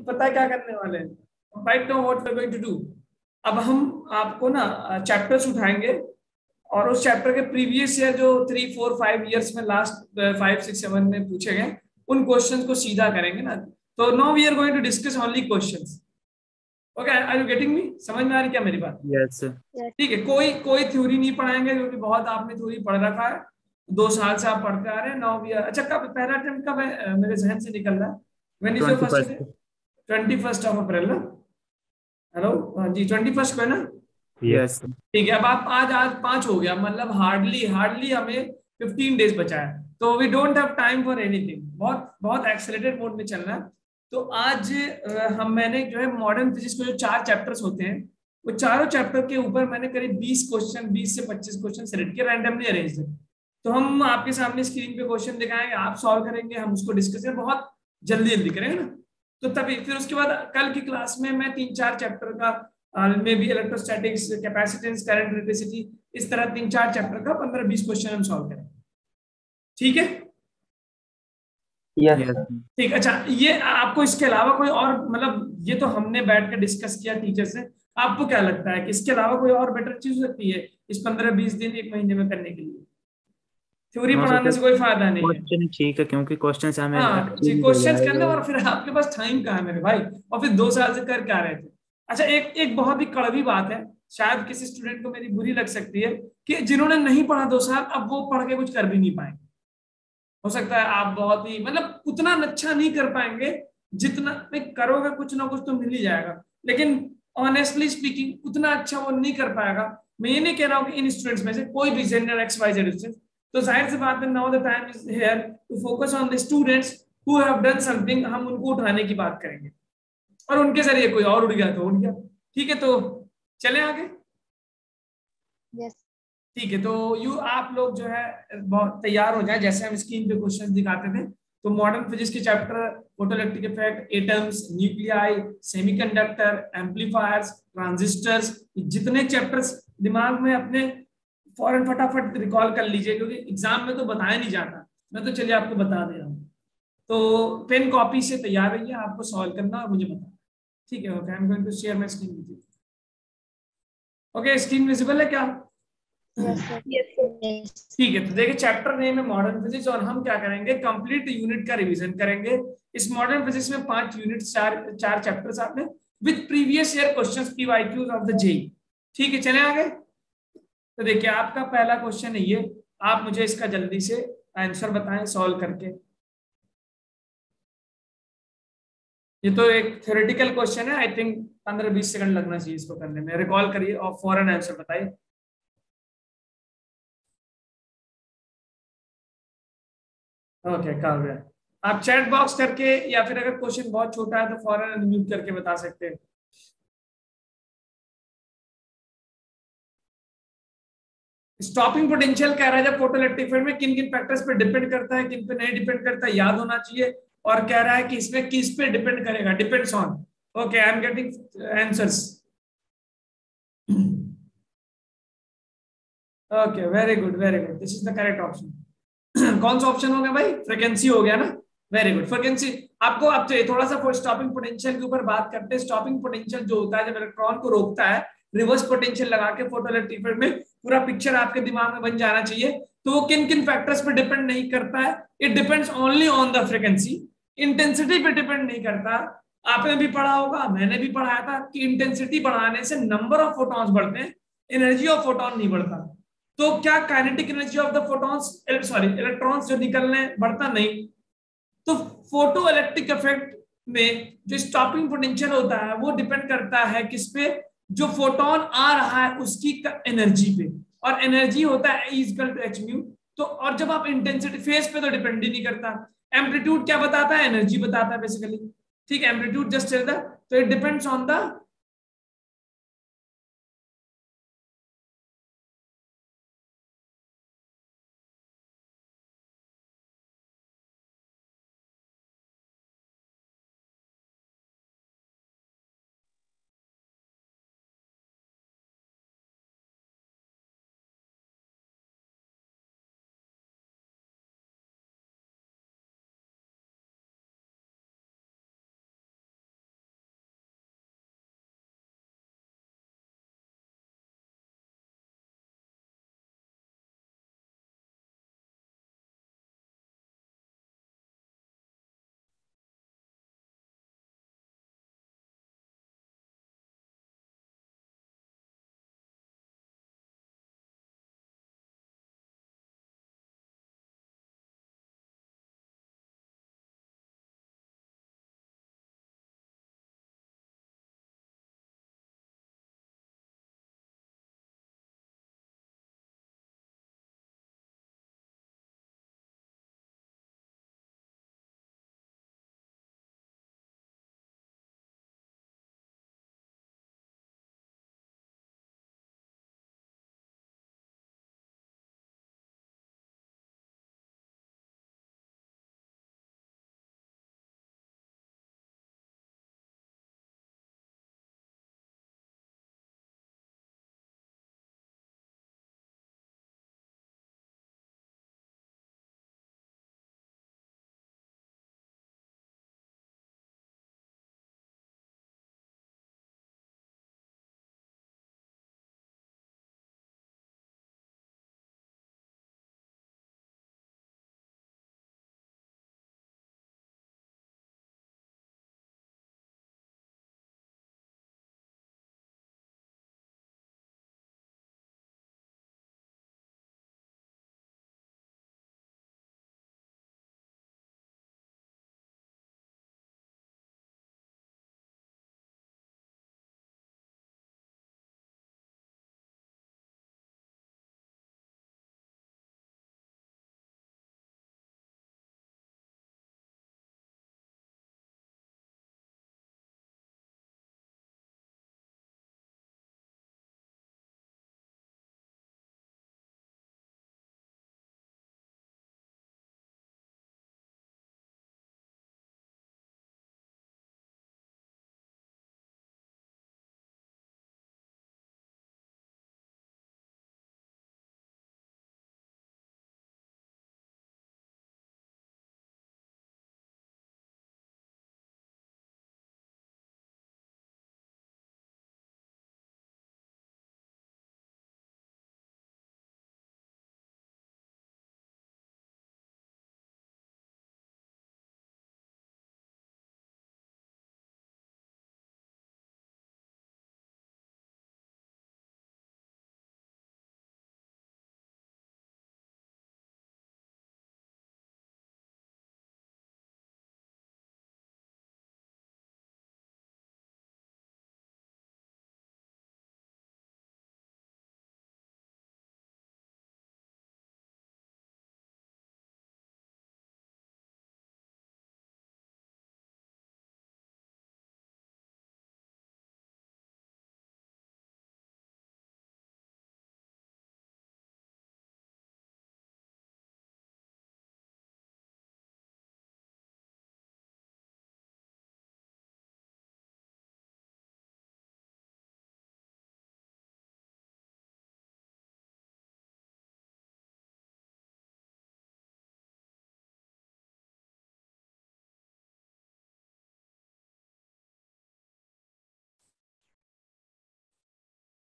पता है क्या करने वाले हैं? Right now what we are going to do, अब हम आपको ना चैप्टर्स उठाएंगे और उस चैप्टर के प्रीवियस ईयर जो 3 4 5 ईयर्स में लास्ट 5 6 7 में पूछे गए उन क्वेश्चंस को सीधा करेंगे ना। तो now we are going to discuss only questions. Okay, are you getting me? समझ में आ रही क्या मेरी बात? यस। ठीक है, कोई कोई थ्योरी नहीं पढ़ाएंगे क्योंकि बहुत आपने थ्योरी पढ़ रखा है, 2 साल से आप पढ़ते आ रहे हैं। नाउ वी आर, अच्छा कब पहला अटेम्प्ट कब है? मेरे जहन से निकल रहा है। When is your first day? 21st। 21 अप्रैल ना? हेलो, हाँ जी, 21 को है ना? यस। ठीक है, अब आप आज 5 हो गया, मतलब हार्डली हार्डली हमें 15 डेज बचा है। तो we don't have time for anything, बहुत बहुत एक्सेलरेटेड मोड में चलना है। तो आज मैंने जो है मॉडर्न फिजिक्स के जो 4 चैप्टर्स होते हैं वो चारों चैप्टर के ऊपर मैंने करीब 20 क्वेश्चन, 20 से 25 क्वेश्चन सेलेक्ट किए, रैंडमली अरेंज है। तो हम आपके सामने स्क्रीन पे क्वेश्चन दिखाएंगे, आप सॉल्व करेंगे, हम उसको डिस्कस करेंगे, बहुत जल्दी जल्दी करेंगे ना। तो तभी फिर उसके बाद कल की क्लास में मैं 3 4 चैप्टर का में भी इलेक्ट्रोस्टैटिक्स, कैपेसिटेंस, करंट, इलेक्ट्रिसिटी, इस तरह 3 4 चैप्टर का 15 20 क्वेश्चन हम सॉल्व करेंगे। ठीक है? यस। ठीक, अच्छा ये आपको इसके अलावा कोई और, मतलब ये तो हमने बैठ कर डिस्कस किया टीचर से, आपको क्या लगता है कि इसके अलावा कोई और बेटर चीज हो सकती है इस 15 20 दिन 1 महीने में करने के लिए? थ्योरी हो सकता पढ़ाने है से कोई फायदा नहीं है। क्वेश्चन ठीक है, क्योंकि क्वेश्चन से हमें हाँ जी, एक्सपीरियंस हो क्वेश्चंस करना, जाएगा। और फिर आपके पास टाइम कहाँ है मेरे भाई? और फिर 2 साल से कर क्या रहे थे? अच्छा, एक एक बहुत ही कड़वी बात है, शायद किसी स्टूडेंट को मेरी बुरी लग सकती है, कि जिन्होंने नहीं पढ़ा 2 साल, अब वो पढ़ के कुछ कर भी नहीं पाएंगे। हो सकता है आप बहुत ही, मतलब उतना अच्छा नहीं कर पाएंगे जितना नहीं करोगे, कुछ ना कुछ तो मिल ही जाएगा, लेकिन ऑनेस्टली स्पीकिंग उतना अच्छा वो नहीं कर पाएगा। मैं ये नहीं कह रहा हूँ कि इन स्टूडेंट्स में से कोई भी gender X Y Z student, तो जाहिर सी बात है, now the time is here to focus on the students who have done something, हम उनको उठाने की बात करेंगे, और उनके जरिए कोई और उड़ गया तो उड़ गया। ठीक है, तो चले आगे। यस। ठीक है, तो आप लोग जो है बहुत तैयार हो जाए, जैसे हम स्क्रीन पे क्वेश्चन दिखाते थे। तो मॉडर्न फिजिक्स के chapter, photoelectric effect, atoms, nuclei, semiconductor, amplifiers, transistors, जितने चैप्टर्स दिमाग में अपने फौरन फटाफट रिकॉल कर लीजिए, क्योंकि एग्जाम में तो बताया नहीं जाता, मैं तो चलिए आपको बता दे रहा हूँ। तो पेन कॉपी से तैयार रहिए, आपको सॉल्व करना और मुझे बताना। ठीक है, okay, I am going to share my screen with you. Okay, screen visible है क्या? Yes sir. ठीक है, तो देखिए चैप्टर नेम है मॉडर्न फिजिक्स, और हम क्या करेंगे, कंप्लीट यूनिट का रिवीजन करेंगे। इस मॉडर्न फिजिक्स में 5 यूनिट, चार चार चैप्टर्स आपने with previous year questions, PYQs of the JEE. ठीक है, चले आगे। तो देखिए आपका पहला क्वेश्चन है ये, आप मुझे इसका जल्दी से आंसर बताएं सॉल्व करके। ये तो एक थ्योरेटिकल क्वेश्चन है, आई थिंक 15 20 सेकंड लगना चाहिए इसको करने में। रिकॉल करिए और फौरन आंसर बताइए। ओके, कर गया। आप चैट बॉक्स करके, या फिर अगर क्वेश्चन बहुत छोटा है तो फौरन अनम्यूट करके बता सकते हैं। स्टॉपिंग पोटेंशियल कह रहा है जब फोटोइलेक्ट्रिक फील्ड में किन किन फैक्टर्स पे डिपेंड करता है, किन पे नहीं डिपेंड करता है, याद होना चाहिए। और कह रहा है कि इसमें किस पे डिपेंड करेगा, depends on. Okay, I am getting answers. Okay, very good very good, this is the correct option. कौन सा ऑप्शन हो गया भाई? फ्रीक्वेंसी हो गया ना? Very good, frequency. आपको अब थोड़ा सा स्टॉपिंग पोटेंशियल के ऊपर बात करते हैं। स्टॉपिंग पोटेंशियल जो होता है जब इलेक्ट्रॉन को रोकता है, रिवर्स पोटेंशियल लगा के फोटोइलेक्ट्रिक फील्ड में, पूरा पिक्चर आपके दिमाग में बन जाना चाहिए। तो वो किन किन फैक्टर्स पे डिपेंड नहीं करता है? It depends only on the frequency. Intensity पे डिपेंड नहीं करता। आपने भी पढ़ा होगा, मैंने भी पढ़ाया था कि इंटेंसिटी बढ़ाने से नंबर ऑफ फोटॉन्स बढ़ते हैं, एनर्जी ऑफ फोटोन नहीं बढ़ता। तो क्या kinetic energy of the photons, sorry electrons जो निकलने बढ़ता नहीं। तो फोटो इलेक्ट्रिक इफेक्ट में जो स्टॉपिंग पोटेंशियल होता है वो डिपेंड करता है किस पे? जो फोटोन आ रहा है उसकी एनर्जी पे, और एनर्जी होता है E equal to h mu. तो और जब आप इंटेंसिटी, फेस पे तो डिपेंड ही नहीं करता। एम्पलीट्यूड क्या बताता है? एनर्जी बताता है बेसिकली। ठीक है, एम्पलीट्यूड जस्ट टेल द, तो it depends on the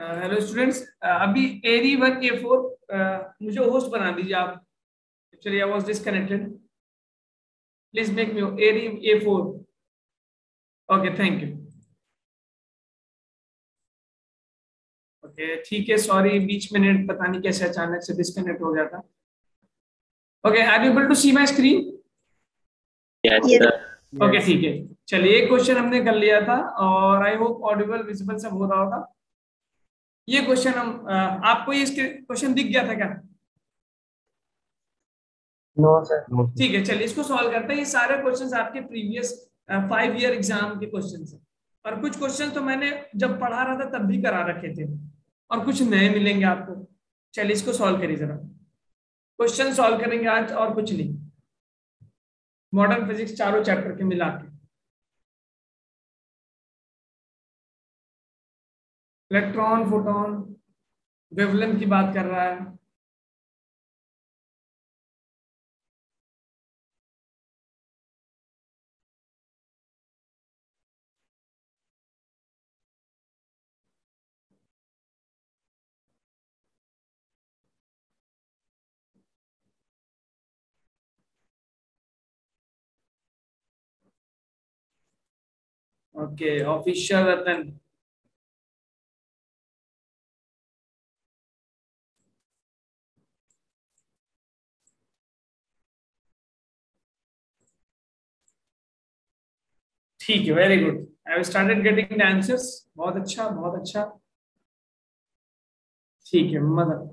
hello students, अभी एरी 1 A4 मुझे होस्ट बना दीजिए आप। Actually I was disconnected, please make me एरी A4। Okay, thank you. Okay ठीक है, सॉरी बीच में नेट पता नहीं कैसे अचानक से डिस्कनेक्ट हो गया था। Okay, are you able to see my screen? Yes. Okay ठीक है, चलिए एक क्वेश्चन हमने कर लिया था और आई होप ऑडिबल विजिबल सब हो रहा होगा। ये क्वेश्चन हम आपको ये क्वेश्चन दिख गया था क्या? No sir. ठीक है, चलिए इसको सॉल्व करते हैं। ये सारे क्वेश्चंस आपके प्रीवियस 5 ईयर एग्जाम के क्वेश्चंस हैं और कुछ क्वेश्चन तो मैंने जब पढ़ा रहा था तब भी करा रखे थे और कुछ नए मिलेंगे आपको। चलिए इसको सॉल्व करिए जरा। क्वेश्चन सॉल्व करेंगे आज और कुछ नहीं, मॉडर्न फिजिक्स चारों चैप्टर के मिला के। इलेक्ट्रॉन, फोटोन, वेवलेंथ की बात कर रहा है। ओके, ऑफिशियल रतन। ठीक है, very good, I have started getting the answers. बहुत अच्छा, बहुत अच्छा। ठीक है, मदद।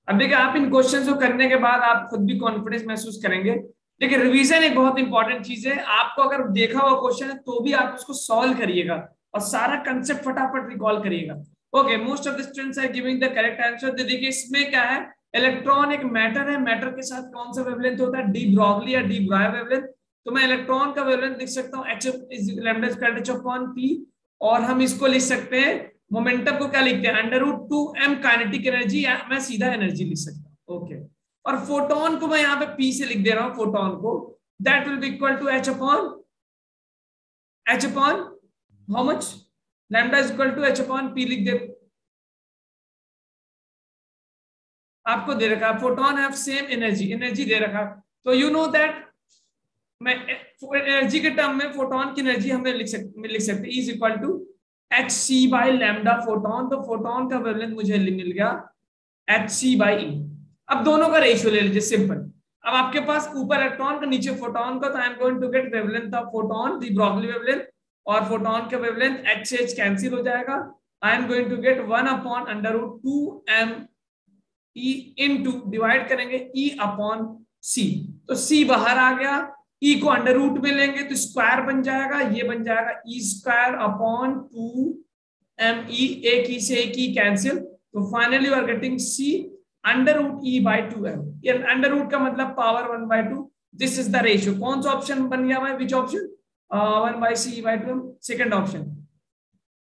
अब देखिए, आप इन क्वेश्चंस को करने के बाद आप खुद भी कॉन्फिडेंस महसूस करेंगे। देखिए, रिवीजन एक बहुत इंपॉर्टेंट चीज है। आपको अगर देखा हुआ क्वेश्चन है तो भी आप उसको सॉल्व करिएगा और सारा कंसेप्ट फटाफट रिकॉल करिएगा। Okay, most of the students are giving the correct answer. देखिए इसमें क्या है, इलेक्ट्रॉन एक मैटर है, मैटर के साथ कौन सा वेवलेंथ होता है? डी ब्रॉगली या डी ब्राय वेवलेंथ। तो मैं इलेक्ट्रॉन का वेवलेंथ लिख सकता हूँ h is lambda squared h upon p, और हम इसको लिख सकते हैं मोमेंटम को क्या लिखते हैं? √2m काइनेटिक एनर्जी, या मैं सीधा एनर्जी लिख सकता हूँ। ओके, और फोटोन को मैं यहाँ पे p से लिख दे रहा हूँ, फोटोन को that will be equal to h upon how much? Lambda is equal to h upon p लिख दे। आपको दे रखा फोटोन हैव सेम एनर्जी दे रखा, तो यू नो दैट मैं एनर्जी के टर्म में फोटोन की एनर्जी हमें लिख सकते is equal to hc by lambda photon. तो फोटोन का वेवलेंथ मुझे मिल गया hc बाई e। अब दोनों का रेशियो ले लीजिए, सिंपल। अब आपके पास ऊपर इलेक्ट्रॉन का, नीचे फोटोन का, तो I am going to get wavelength of photon, de Broglie wavelength, और फोटोन का वेवलेंथ hh कैंसिल हो जाएगा। I am going to get 1 upon √2m e into, divide करेंगे e अपॉन c, तो c बाहर आ गया, e को अंडर रूट में लेंगे तो स्क्वायर बन जाएगा, ये बन जाएगा e स्क्वायर अपॉन 2me, एक e से एक e कैंसिल, तो finally you are getting c under root e by 2m। ये अंडर रूट का मतलब power 1/2। This is the ratio. कौन सा ऑप्शन बन गया भाई? Which option? 1/c/2m, second option.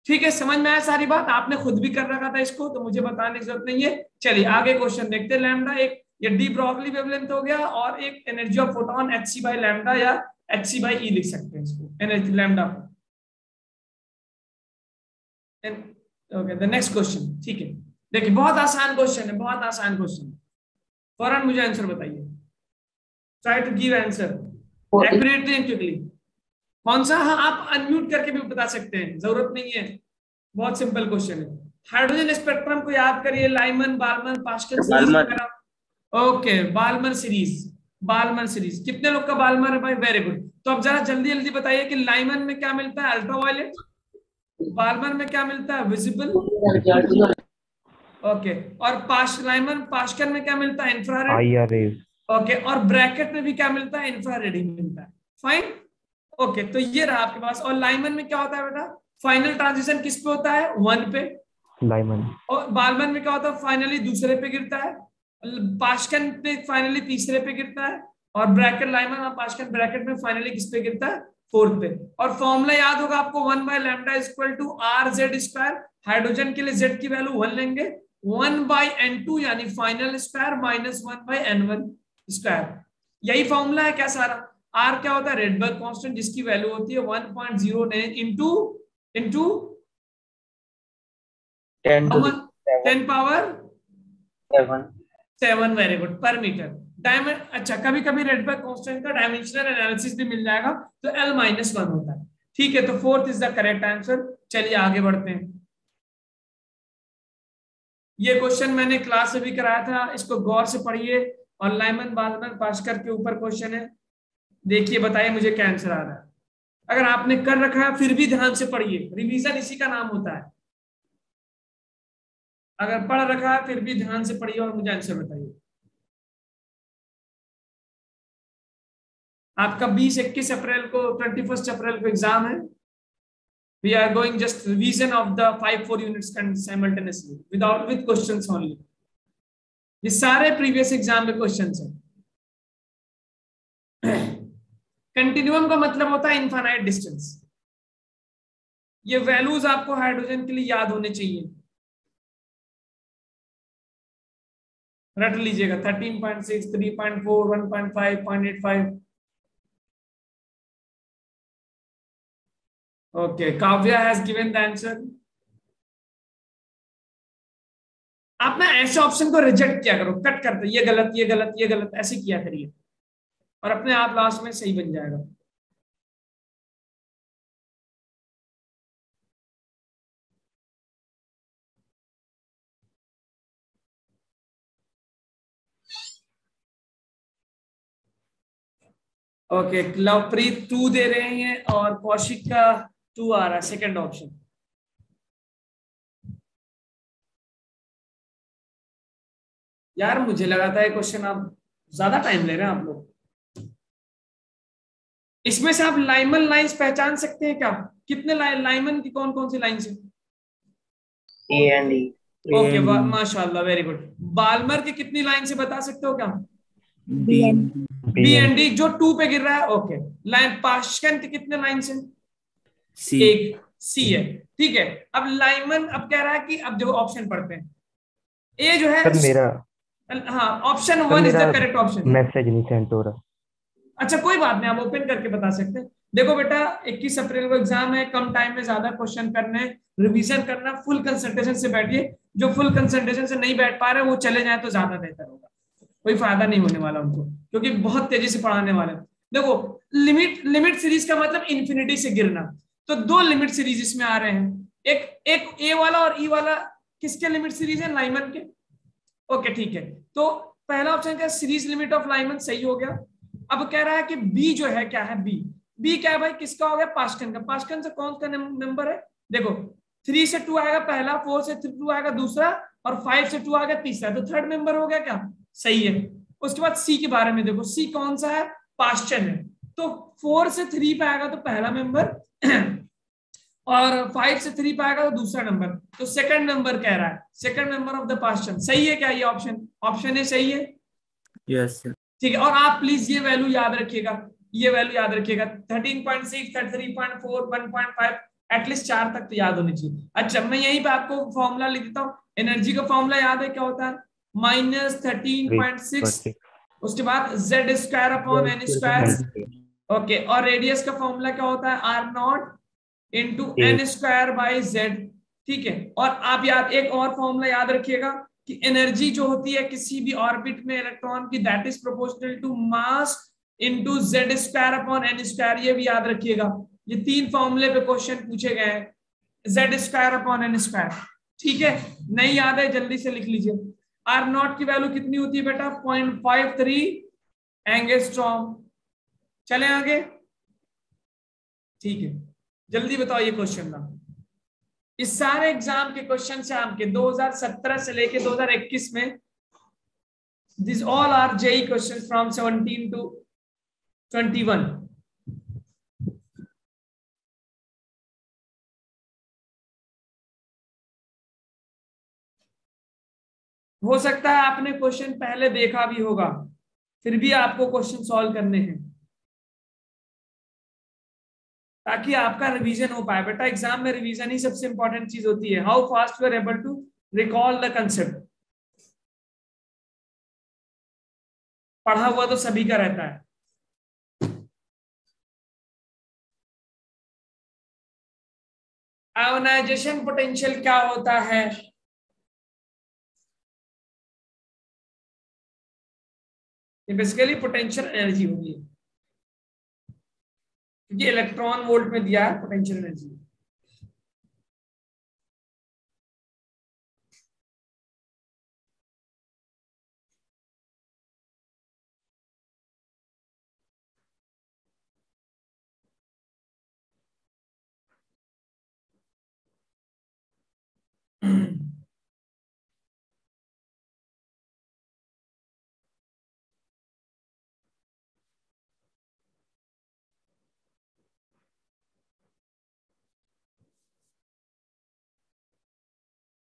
ठीक है, समझ में आया सारी बात? आपने खुद भी कर रखा था इसको, तो मुझे बताने की जरूरत नहीं है। चलिए आगे क्वेश्चन देखते हैं। लैम्डा एक ये डी ब्रॉगली वेवलेंथ हो गया, और एक energy of photon hc by lambda या hc बाई e लिख सकते हैं इसको, energy lambda. Okay, the next question. ठीक है, देखिए बहुत आसान क्वेश्चन है, बहुत आसान क्वेश्चन। फौरन मुझे आंसर बताइए, try to give answer accurately and quickly. कौन सा? हाँ, आप अनम्यूट करके भी बता सकते हैं, जरूरत नहीं है, बहुत सिंपल क्वेश्चन है। हाइड्रोजन स्पेक्ट्रम को याद करिए, लाइमन, बालमन, पास्कल सीरीज वगैरह। Okay, Balmer series, Balmer series. कितने लोग का बालमर है भाई? Very good. तो अब जरा जल्दी जल्दी बताइए कि लाइमन में क्या मिलता है? अल्ट्रावायलेट। बालमर में क्या मिलता है? विजिबल। ओके, और लाइमन पास्कल में क्या मिलता है? इंफ्रारेड। ओके, और ब्रैकेट में भी क्या मिलता है? इंफ्रारेड ही मिलता है। फाइन। ओके, तो ये रहा आपके पास। और लाइमन में क्या होता है बेटा? फाइनल ट्रांजिशन किस पे होता है? 1 पे। लाइमन। और बालमन में क्या होता है? फाइनली दूसरे पे गिरता है। पास्कल पे फाइनली तीसरे पे गिरता है। और ब्रैकेट लाइमन और पास्कल ब्रैकेट में फाइनली किस पे गिरता है? 4th पे। और फॉर्मूला याद होगा आपको, 1/λ is equal to RZ²। Hydrogen के लिए Z की वैल्यू 1 लेंगे, 1/N2 यानी final square minus 1/N1 square. यही फॉर्मूला है क्या सारा? R क्या होता है? रेडबर्ग कांस्टेंट, जिसकी वैल्यू होती है 1.09 into 10 to the 10 power 7. 7, very good, पर मीटर। डायमेंशन, अच्छा, कभी कभी रेडबर्ग कांस्टेंट का डायमेंशनल एनालिसिस भी मिल जाएगा, तो L-1 होता है। ठीक है, तो 4th is the correct answer. चलिए आगे बढ़ते हैं। ये क्वेश्चन मैंने क्लास में भी कराया था, इसको गौर से पढ़िए, और लाइमन बाल्मर पास्कर के ऊपर क्वेश्चन है। देखिए, बताइए मुझे क्या आंसर आ रहा है। अगर आपने कर रखा है फिर भी ध्यान से पढ़िए, रिवीजन इसी का नाम होता है। अगर पढ़ रखा है फिर भी ध्यान से पढ़िए और मुझे आंसर बताइए। आपका 20-21 अप्रैल को, 21 अप्रैल को एग्जाम है। We are going just revision of the 5-4 units simultaneously with questions only. ये सारे प्रीवियस एग्जाम में क्वेश्चंस हैं। कंटिन्यूअम का मतलब होता है इनफाइनाइट डिस्टेंस। ये वैल्यूज आपको हाइड्रोजन के लिए याद होने चाहिए, रट लीजिएगा। 13.6, 3.4, 1.5, 0.85। Okay, Kavya has given the answer. आप ना ऐसे ऑप्शन को रिजेक्ट किया करो, कट करते, ये गलत, ये गलत, ये गलत, ऐसे किया करिए, और अपने आप लास्ट में सही बन जाएगा। ओके, लवप्रीत 2 दे रहे हैं और कौशिक का 2 आ रहा है, सेकंड ऑप्शन। यार मुझे लगा था ये क्वेश्चन आप ज्यादा टाइम ले रहे हैं आप लोग। इसमें से आप लाइमन लाइंस पहचान सकते हैं क्या? कितने लाइमन की कौन कौन सी लाइंस है? A and E. ओके, माशाल्लाह, वेरी गुड। बाल्मर की कितनी लाइन से बता सकते हो क्या? बी बी एंड डी, जो 2 पे गिर रहा है। ओके, लाइन पास्कन के कितने लाइन से? सी, एक सी है। ठीक है, अब लाइमन अब कह रहा है कि, अब देखो ऑप्शन पढ़ते हैं। ए जो है, सर मेरा, हाँ, ऑप्शन सर 1 इज द मेरा करेक्ट ऑप्शन। मैसेज नहीं सेंड हो रहा। अच्छा, कोई बात नहीं, आप ओपन करके बता सकते हैं। देखो बेटा, 21 अप्रैल को एग्जाम है, कम टाइम में ज्यादा क्वेश्चन करने, रिवीजन करना, फुल कंसंट्रेशन से बैठिए। जो फुल कंसंट्रेशन से नहीं बैठ पा रहे वो चले जाए तो ज्यादा बेहतर होगा, कोई फायदा नहीं होने वाला उनको, क्योंकि बहुत तेजी से पढ़ाने वाले। देखो, लिमिट सीरीज का मतलब इंफिनिटी से गिरना, तो 2 लिमिट सीरीज इसमें आ रहे हैं। एक ए वाला और ई वाला किसके लिमिट सीरीज है? लाइमन के। ओके, ठीक है, तो पहला ऑप्शन क्या, सीरीज लिमिट ऑफ लाइमन, सही हो गया। अब कह रहा है कि बी जो है, क्या है बी क्या है भाई? किसका हो गया? पास्कन का। पास्कन से कौन सा नंबर है? देखो, 3 से 2 आएगा पहला, 4 से 2 आएगा दूसरा, और 5 से 2 आएगा तीसरा, तो थर्ड मेंबर हो गया क्या? सही है। उसके बाद सी के बारे में देखो, सी कौन सा है? पास्चन है, तो 4 से 3 पे आएगा तो पहला मेंबर, और 5 से 3 पे आएगा तो दूसरा नंबर, तो सेकंड नंबर कह रहा है, second member of the Paschen. सही है क्या ये ऑप्शन है? सही है, यस। ठीक है। और आप प्लीज ये वैल्यू याद रखिएगा, ये वैल्यू याद रखिएगा, 13.6, 33.4, 1.5, एटलीस्ट 4 तक तो याद होनी चाहिए। अच्छा, मैं यहीं पे आपको फॉर्मूला लिख देता हूँ। एनर्जी का फॉर्मूला याद है क्या होता है? -13.6, उसके बाद Z²/n²। ओके, और रेडियस का फॉर्मूला क्या होता है? R0 × n²/z। ठीक है, और आप याद, एक और फॉर्मूला याद रखिएगा कि एनर्जी जो होती है किसी भी ऑर्बिट में इलेक्ट्रॉन की, that is proportional to mass into Z²/n²। ये भी याद रखिएगा, ये 3 फॉर्मूले पे क्वेश्चन पूछे गए हैं, Z²/n²। ठीक है, नहीं याद है जल्दी से लिख लीजिए। R0 की वैल्यू कितनी होती है बेटा? 0.53 एंगस्ट्रॉम। चले आगे, ठीक है, जल्दी बताओ ये क्वेश्चन ना। इस सारे एग्जाम के क्वेश्चन से आपके 2017 से लेके 2021 में, this all are JEE questions from 17 to 21। हो सकता है आपने क्वेश्चन पहले देखा भी होगा, फिर भी आपको क्वेश्चन सॉल्व करने हैं, ताकि आपका रिवीजन हो पाए। बेटा, एग्जाम में रिवीजन ही सबसे इंपॉर्टेंट चीज होती है। How fast you are able to recall the concept. पढ़ा हुआ तो सभी का रहता है। आयोनाइजेशन पोटेंशियल क्या होता है? ये बेसिकली पोटेंशियल एनर्जी होगी, क्योंकि इलेक्ट्रॉन वोल्ट में दिया है पोटेंशियल एनर्जी।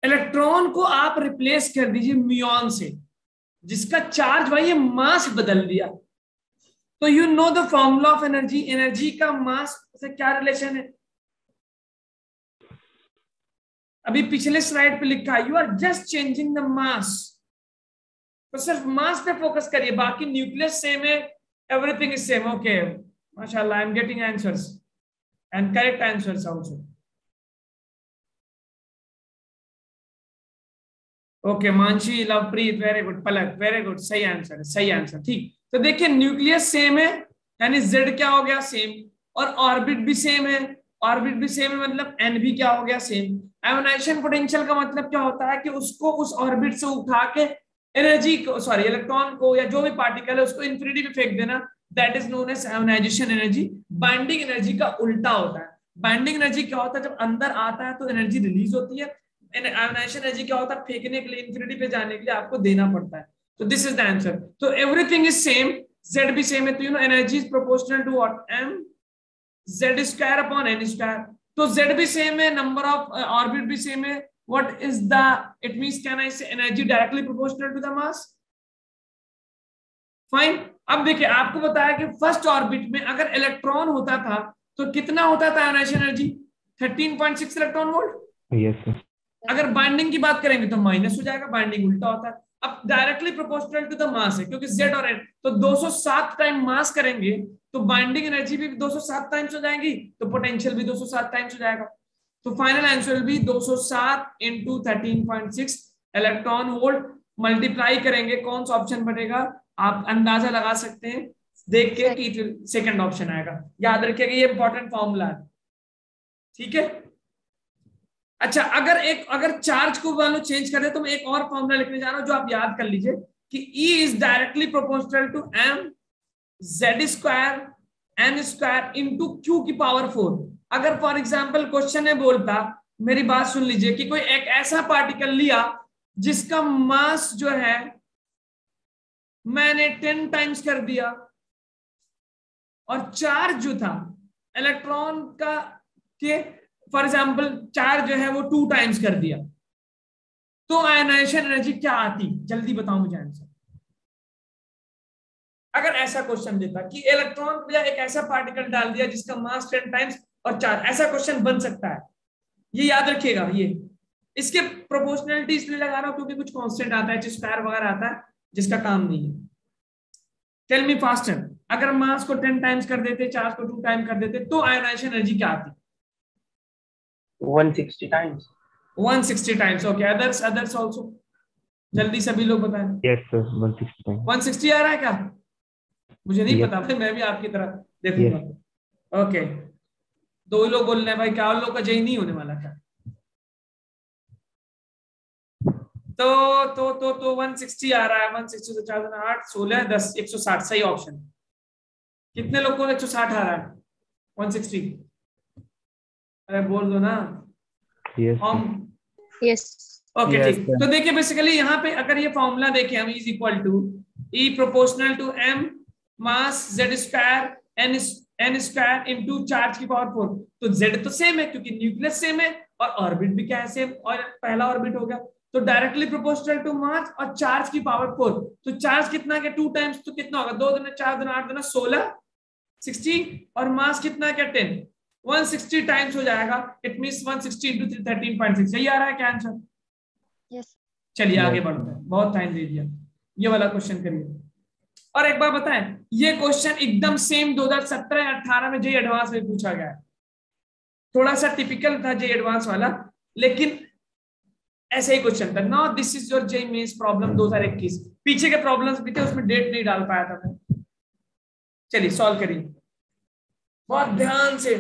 इलेक्ट्रॉन को आप रिप्लेस कर दीजिए म्यूऑन से, जिसका चार्ज भाई ये मास बदल दिया। तो you know the formula of energy, energy का मास से क्या रिलेशन है? अभी पिछले स्लाइड पे लिखा है, you are just changing the mass. तो सिर्फ मास पे फोकस करिए, बाकी न्यूक्लियस सेम है, एवरीथिंग इज सेम। ओके, माशाल्लाह, I am getting answers and correct answers also. Okay, Mansi, Lovepreet, very good, Palak, very good, सही आंसर है, सही आंसर, ठीक। तो देखिए न्यूक्लियस सेम है, यानी Z क्या हो गया? सेम। और ऑर्बिट भी सेम है, ऑर्बिट भी सेम है, मतलब N भी क्या हो गया? सेम। आयोनाइजेशन पोटेंशियल का मतलब क्या होता है कि उसको उस ऑर्बिट से उठा के एनर्जी को, सॉरी इलेक्ट्रॉन को या जो भी पार्टिकल है उसको इंफिनिटी पे फेंक देना, that is known as ionisation energy. Binding energy का उल्टा होता है। बाइंडिंग एनर्जी क्या होता है? जब अंदर आता है तो एनर्जी रिलीज होती है। आयोनाइजेशन एनर्जी क्या होता है? फेंकने के लिए, इंफिनिटी पे जाने के लिए आपको देना पड़ता है। तो दिस इज द आंसर। तो एवरीथिंग इज सेम, Z भी सेम है, तो you know energy is proportional to what? M Z square upon N square. तो Z भी सेम है, नंबर ऑफ ऑर्बिट भी सेम है, what is the, it means can I say energy directly proportional to the mass. Fine. अब देखिए, आपको बताया कि फर्स्ट ऑर्बिट में अगर इलेक्ट्रॉन होता था तो कितना होता था ionisation energy? 13.6 electron volt. Yes sir. अगर बाइंडिंग की बात करेंगे तो माइनस हो जाएगा, बाइंडिंग उल्टा होता है। अब directly proportional to the mass है, क्योंकि Z और N, तो 207 टाइम मास करेंगे तो बाइंडिंग एनर्जी भी 207 टाइम्स हो जाएगी, तो पोटेंशियल भी 207 टाइम्स हो जाएगा। तो final answer will be 207 into 13.6 electron volt. Multiply करेंगे, कौन सा ऑप्शन बनेगा आप अंदाजा लगा सकते हैं देख के कि सेकंड ऑप्शन आएगा। याद रखिएगा, ये इंपॉर्टेंट फॉर्मूला है, ठीक है। अच्छा, अगर चार्ज को मान लो चेंज कर दे तो मैं एक और फॉर्मूला लिखने जा रहा हूं जो आप याद कर लीजिए कि E is directly proportional to M Z square N square into Q की पावर 4। अगर फॉर एग्जाम्पल क्वेश्चन में बोलता, मेरी बात सुन लीजिए, कि कोई एक ऐसा पार्टिकल लिया जिसका मास जो है मैंने 10 टाइम्स कर दिया, और चार्ज जो था इलेक्ट्रॉन का के फॉर एग्जाम्पल चार्ज जो है वो 2 टाइम्स कर दिया, तो आयनाइजेशन एनर्जी क्या आती? जल्दी बताओ मुझे आंसर। अगर ऐसा क्वेश्चन देता कि इलेक्ट्रॉन को एक ऐसा पार्टिकल डाल दिया जिसका मास 10 टाइम्स और चार्ज, ऐसा क्वेश्चन बन सकता है, ये याद रखिएगा। ये इसके प्रोपोर्शनलिटी इसलिए लगा रहा हूं क्योंकि कुछ कांस्टेंट आता है, स्क्वायर वगैरह आता है, जिसका काम नहीं है। टेल मी फास्टर, अगर मास को 10 टाइम्स कर देते, चार्ज को 2 टाइम कर देते, तो आयनाइजेशन एनर्जी क्या आती? 160 times. 160 times. Okay, others also जल्दी सभी लोग बताएं। Yes sir, 160 times. 160 आ रहा है क्या? मुझे नहीं Yes. पता भाई, मैं भी आपकी तरह देखूंगा। ओके, 2 ही लोग बोल रहे हैं भाई, क्या लोग का जय नहीं होने वाला था? तो 160 आ रहा है। 160 तो 4 8 16 10 160 सही ऑप्शन। कितने लोग को 160 आ रहा है? 160? अरे बोल दो ना। यस ओके, ठीक। तो देखिए बेसिकली यहाँ पे अगर ये फॉर्मूला देखें हम, is equal to E proportional to M mass Z square N square into charge की पावर 4। तो Z तो सेम है क्योंकि न्यूक्लियस सेम है, और ऑर्बिट भी क्या है? सेम, और पहला ऑर्बिट हो गया, तो डायरेक्टली प्रोपोर्शनल टू मास और चार्ज की पावर 4। तो चार्ज कितना है? 2 टाइम्स, तो कितना होगा? 2 दूना 4 दूना 8 दूना 16 60, और मास कितना है? 10 160 टाइम्स हो जाएगा। It means 160 into 13.6। यही आ रहा है क्या आंसर? यस। चलिए आगे बढ़ते हैं, बहुत टाइम दे दिया। ये वाला क्वेश्चन करिए। और एक बार बताएं, ये क्वेश्चन एकदम सेम 2017 या 18 में जेईई एडवांस में पूछा गया है। थोड़ा सा टिपिकल था जेईई एडवांस वाला, लेकिन ऐसे ही क्वेश्चन था। Now this is your JEE Mains problem 2021। पीछे के प्रॉब्लम्स भी थे, उसमें डेट नहीं डाल पाया था मैं। चलिए सॉल्व करिए बहुत ध्यान से।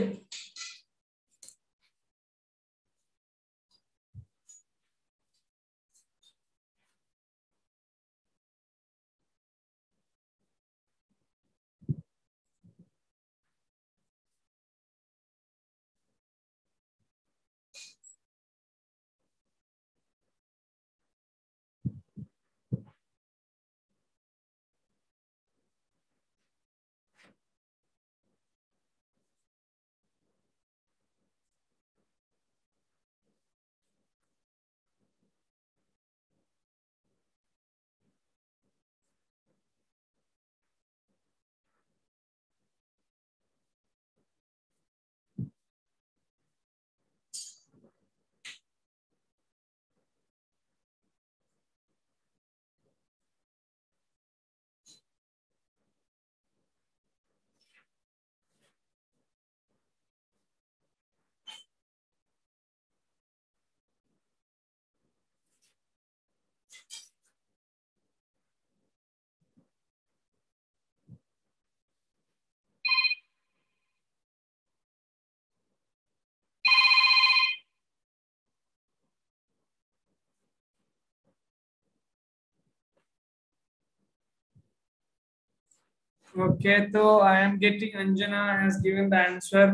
ओके तो I am getting Anjana has given the answer.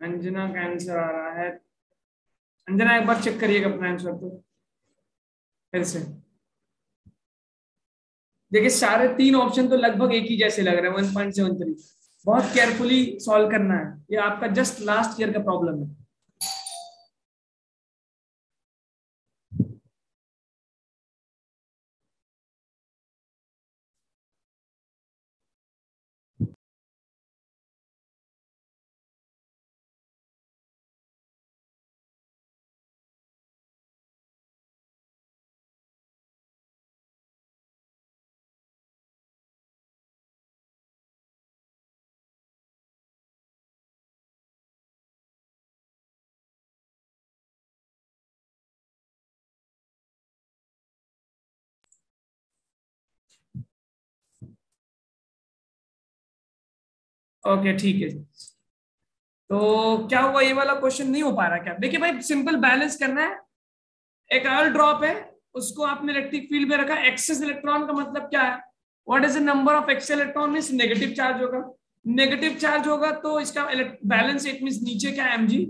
Anjana का आंसर आ रहा है। अंजना एक बार चेक करिएगा अपना आंसर तो फिर से। देखिए सारे तीन ऑप्शन तो लगभग एक ही जैसे लग रहे हैं, 1.73। बहुत केयरफुली सॉल्व करना है, ये आपका जस्ट लास्ट ईयर का प्रॉब्लम है। ओके ठीक है। तो क्या हुआ, ये वाला क्वेश्चन नहीं हो पा रहा क्या? देखिए भाई सिंपल बैलेंस करना है। एक आयल ड्रॉप है, उसको आपने इलेक्ट्रिक फील्ड में रखा। एक्सेस इलेक्ट्रॉन का मतलब क्या है? What is the number of excess electron? Means negative charge होगा। नेगेटिव चार्ज होगा तो इसका बैलेंस एक मींस नीचे क्या है mg,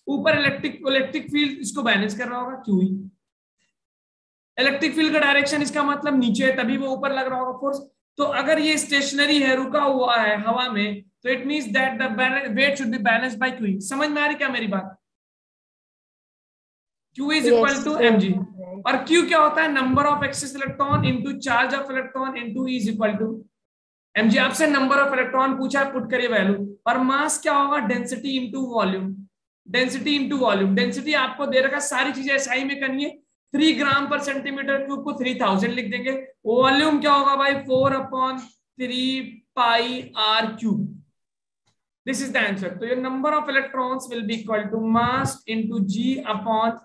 ऊपर इलेक्ट्रिक फील्ड इसको बैलेंस कर रहा होगा QE। इलेक्ट्रिक फील्ड का डायरेक्शन इसका मतलब नीचे है, तभी वो ऊपर लग रहा होगा फोर्स। तो अगर ये स्टेशनरी है, रुका हुआ है हवा में, तो it means that the weight should be balanced by QE। समझ में आ रही क्या मेरी बात? Q is equal to mg। और Q क्या होता है? Number of excess electron into charge of electron into E is equal to mg। आपसे नंबर ऑफ इलेक्ट्रॉन पूछा है, पुट करिए वैल्यू। और मास क्या होगा? Density into volume. Density into volume. Density आपको दे रखा, सारी चीजें एसआई में करनी है। 3 ग्राम पर सेंटीमीटर क्यूब को 3000 लिख देंगे। वॉल्यूम क्या होगा भाई? 4/3 pi r cube. This is the answer. तो your number of electrons will be equal to mass into g upon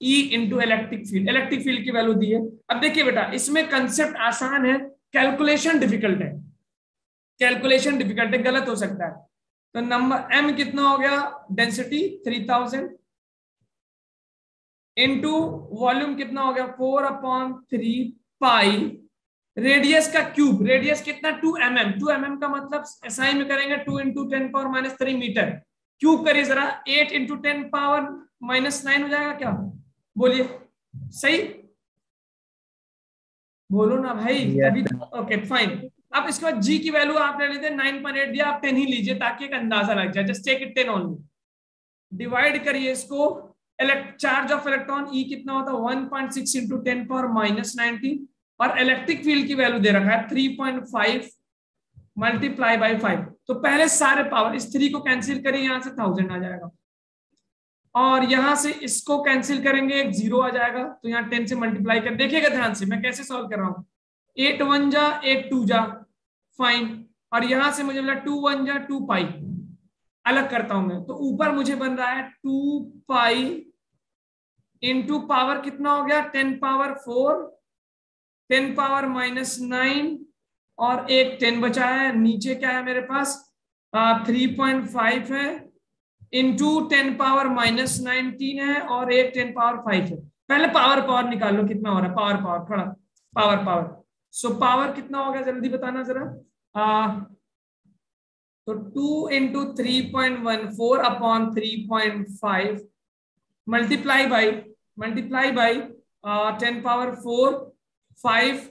E into electric field. Electric field की वैल्यू दी है। अब देखिए बेटा, इसमें कंसेप्ट आसान है, कैलकुलेशन डिफिकल्ट है। कैलकुलेशन डिफिकल्ट है, गलत हो सकता है। तो नंबर m कितना हो गया? डेंसिटी 3000 इनटू वॉल्यूम कितना हो गया? 4/3 पाई। रेडियस का क्यूब, रेडियस कितना? 2 mm। 2 mm का मतलब एसआई में करेंगे 2 × 10⁻³ मीटर। क्यूब करिए जरा, 8 × 10⁻⁹ हो जाएगा क्या? बोलिए सही, बोलो ना भाई अभी। Okay fine. अब इसके बाद जी की वैल्यू आप ले लेते हैं 9.8 दिया, आप 10 ही लीजिए ताकि एक अंदाजा लग जाए। Just take it 10 only. Divide करिए इसको। चार्ज ऑफ इलेक्ट्रॉन ई कितना होता है? 1.6 × 10⁻⁹। और इलेक्ट्रिक फील्ड की वैल्यू दे रखा है 3.5 मल्टीप्लाई बाई 5। तो पहले सारे पावर, इस 3 को कैंसिल करिए, यहां से 1000 आ जाएगा। और यहां से इसको कैंसिल करेंगे, एक 0 आ जाएगा। तो यहाँ 10 से मल्टीप्लाई कर, देखिएगा ध्यान से मैं कैसे सॉल्व कर रहा हूँ। 8 1 जा 8 2 जा, फाइन। और यहां से मुझे मिला 2 1 जा 2 पाई। अलग करता हूं मैं, तो ऊपर मुझे बन रहा है 2 पाई इंटू पावर कितना हो गया 10 पावर 4, 10 पावर -9 और एक 10 बचा है, नीचे क्या है मेरे पास 3.5 है, इंटू 10 पावर -19 है और एक 10 पावर 5 है। पहले पावर पावर निकाल लो कितना हो रहा है, पावर पावर थोड़ा पावर पावर। सो पावर कितना हो गया जल्दी बताना जरा। तो 2 into 3.14 upon 3.5 multiply by 10 power 4, 5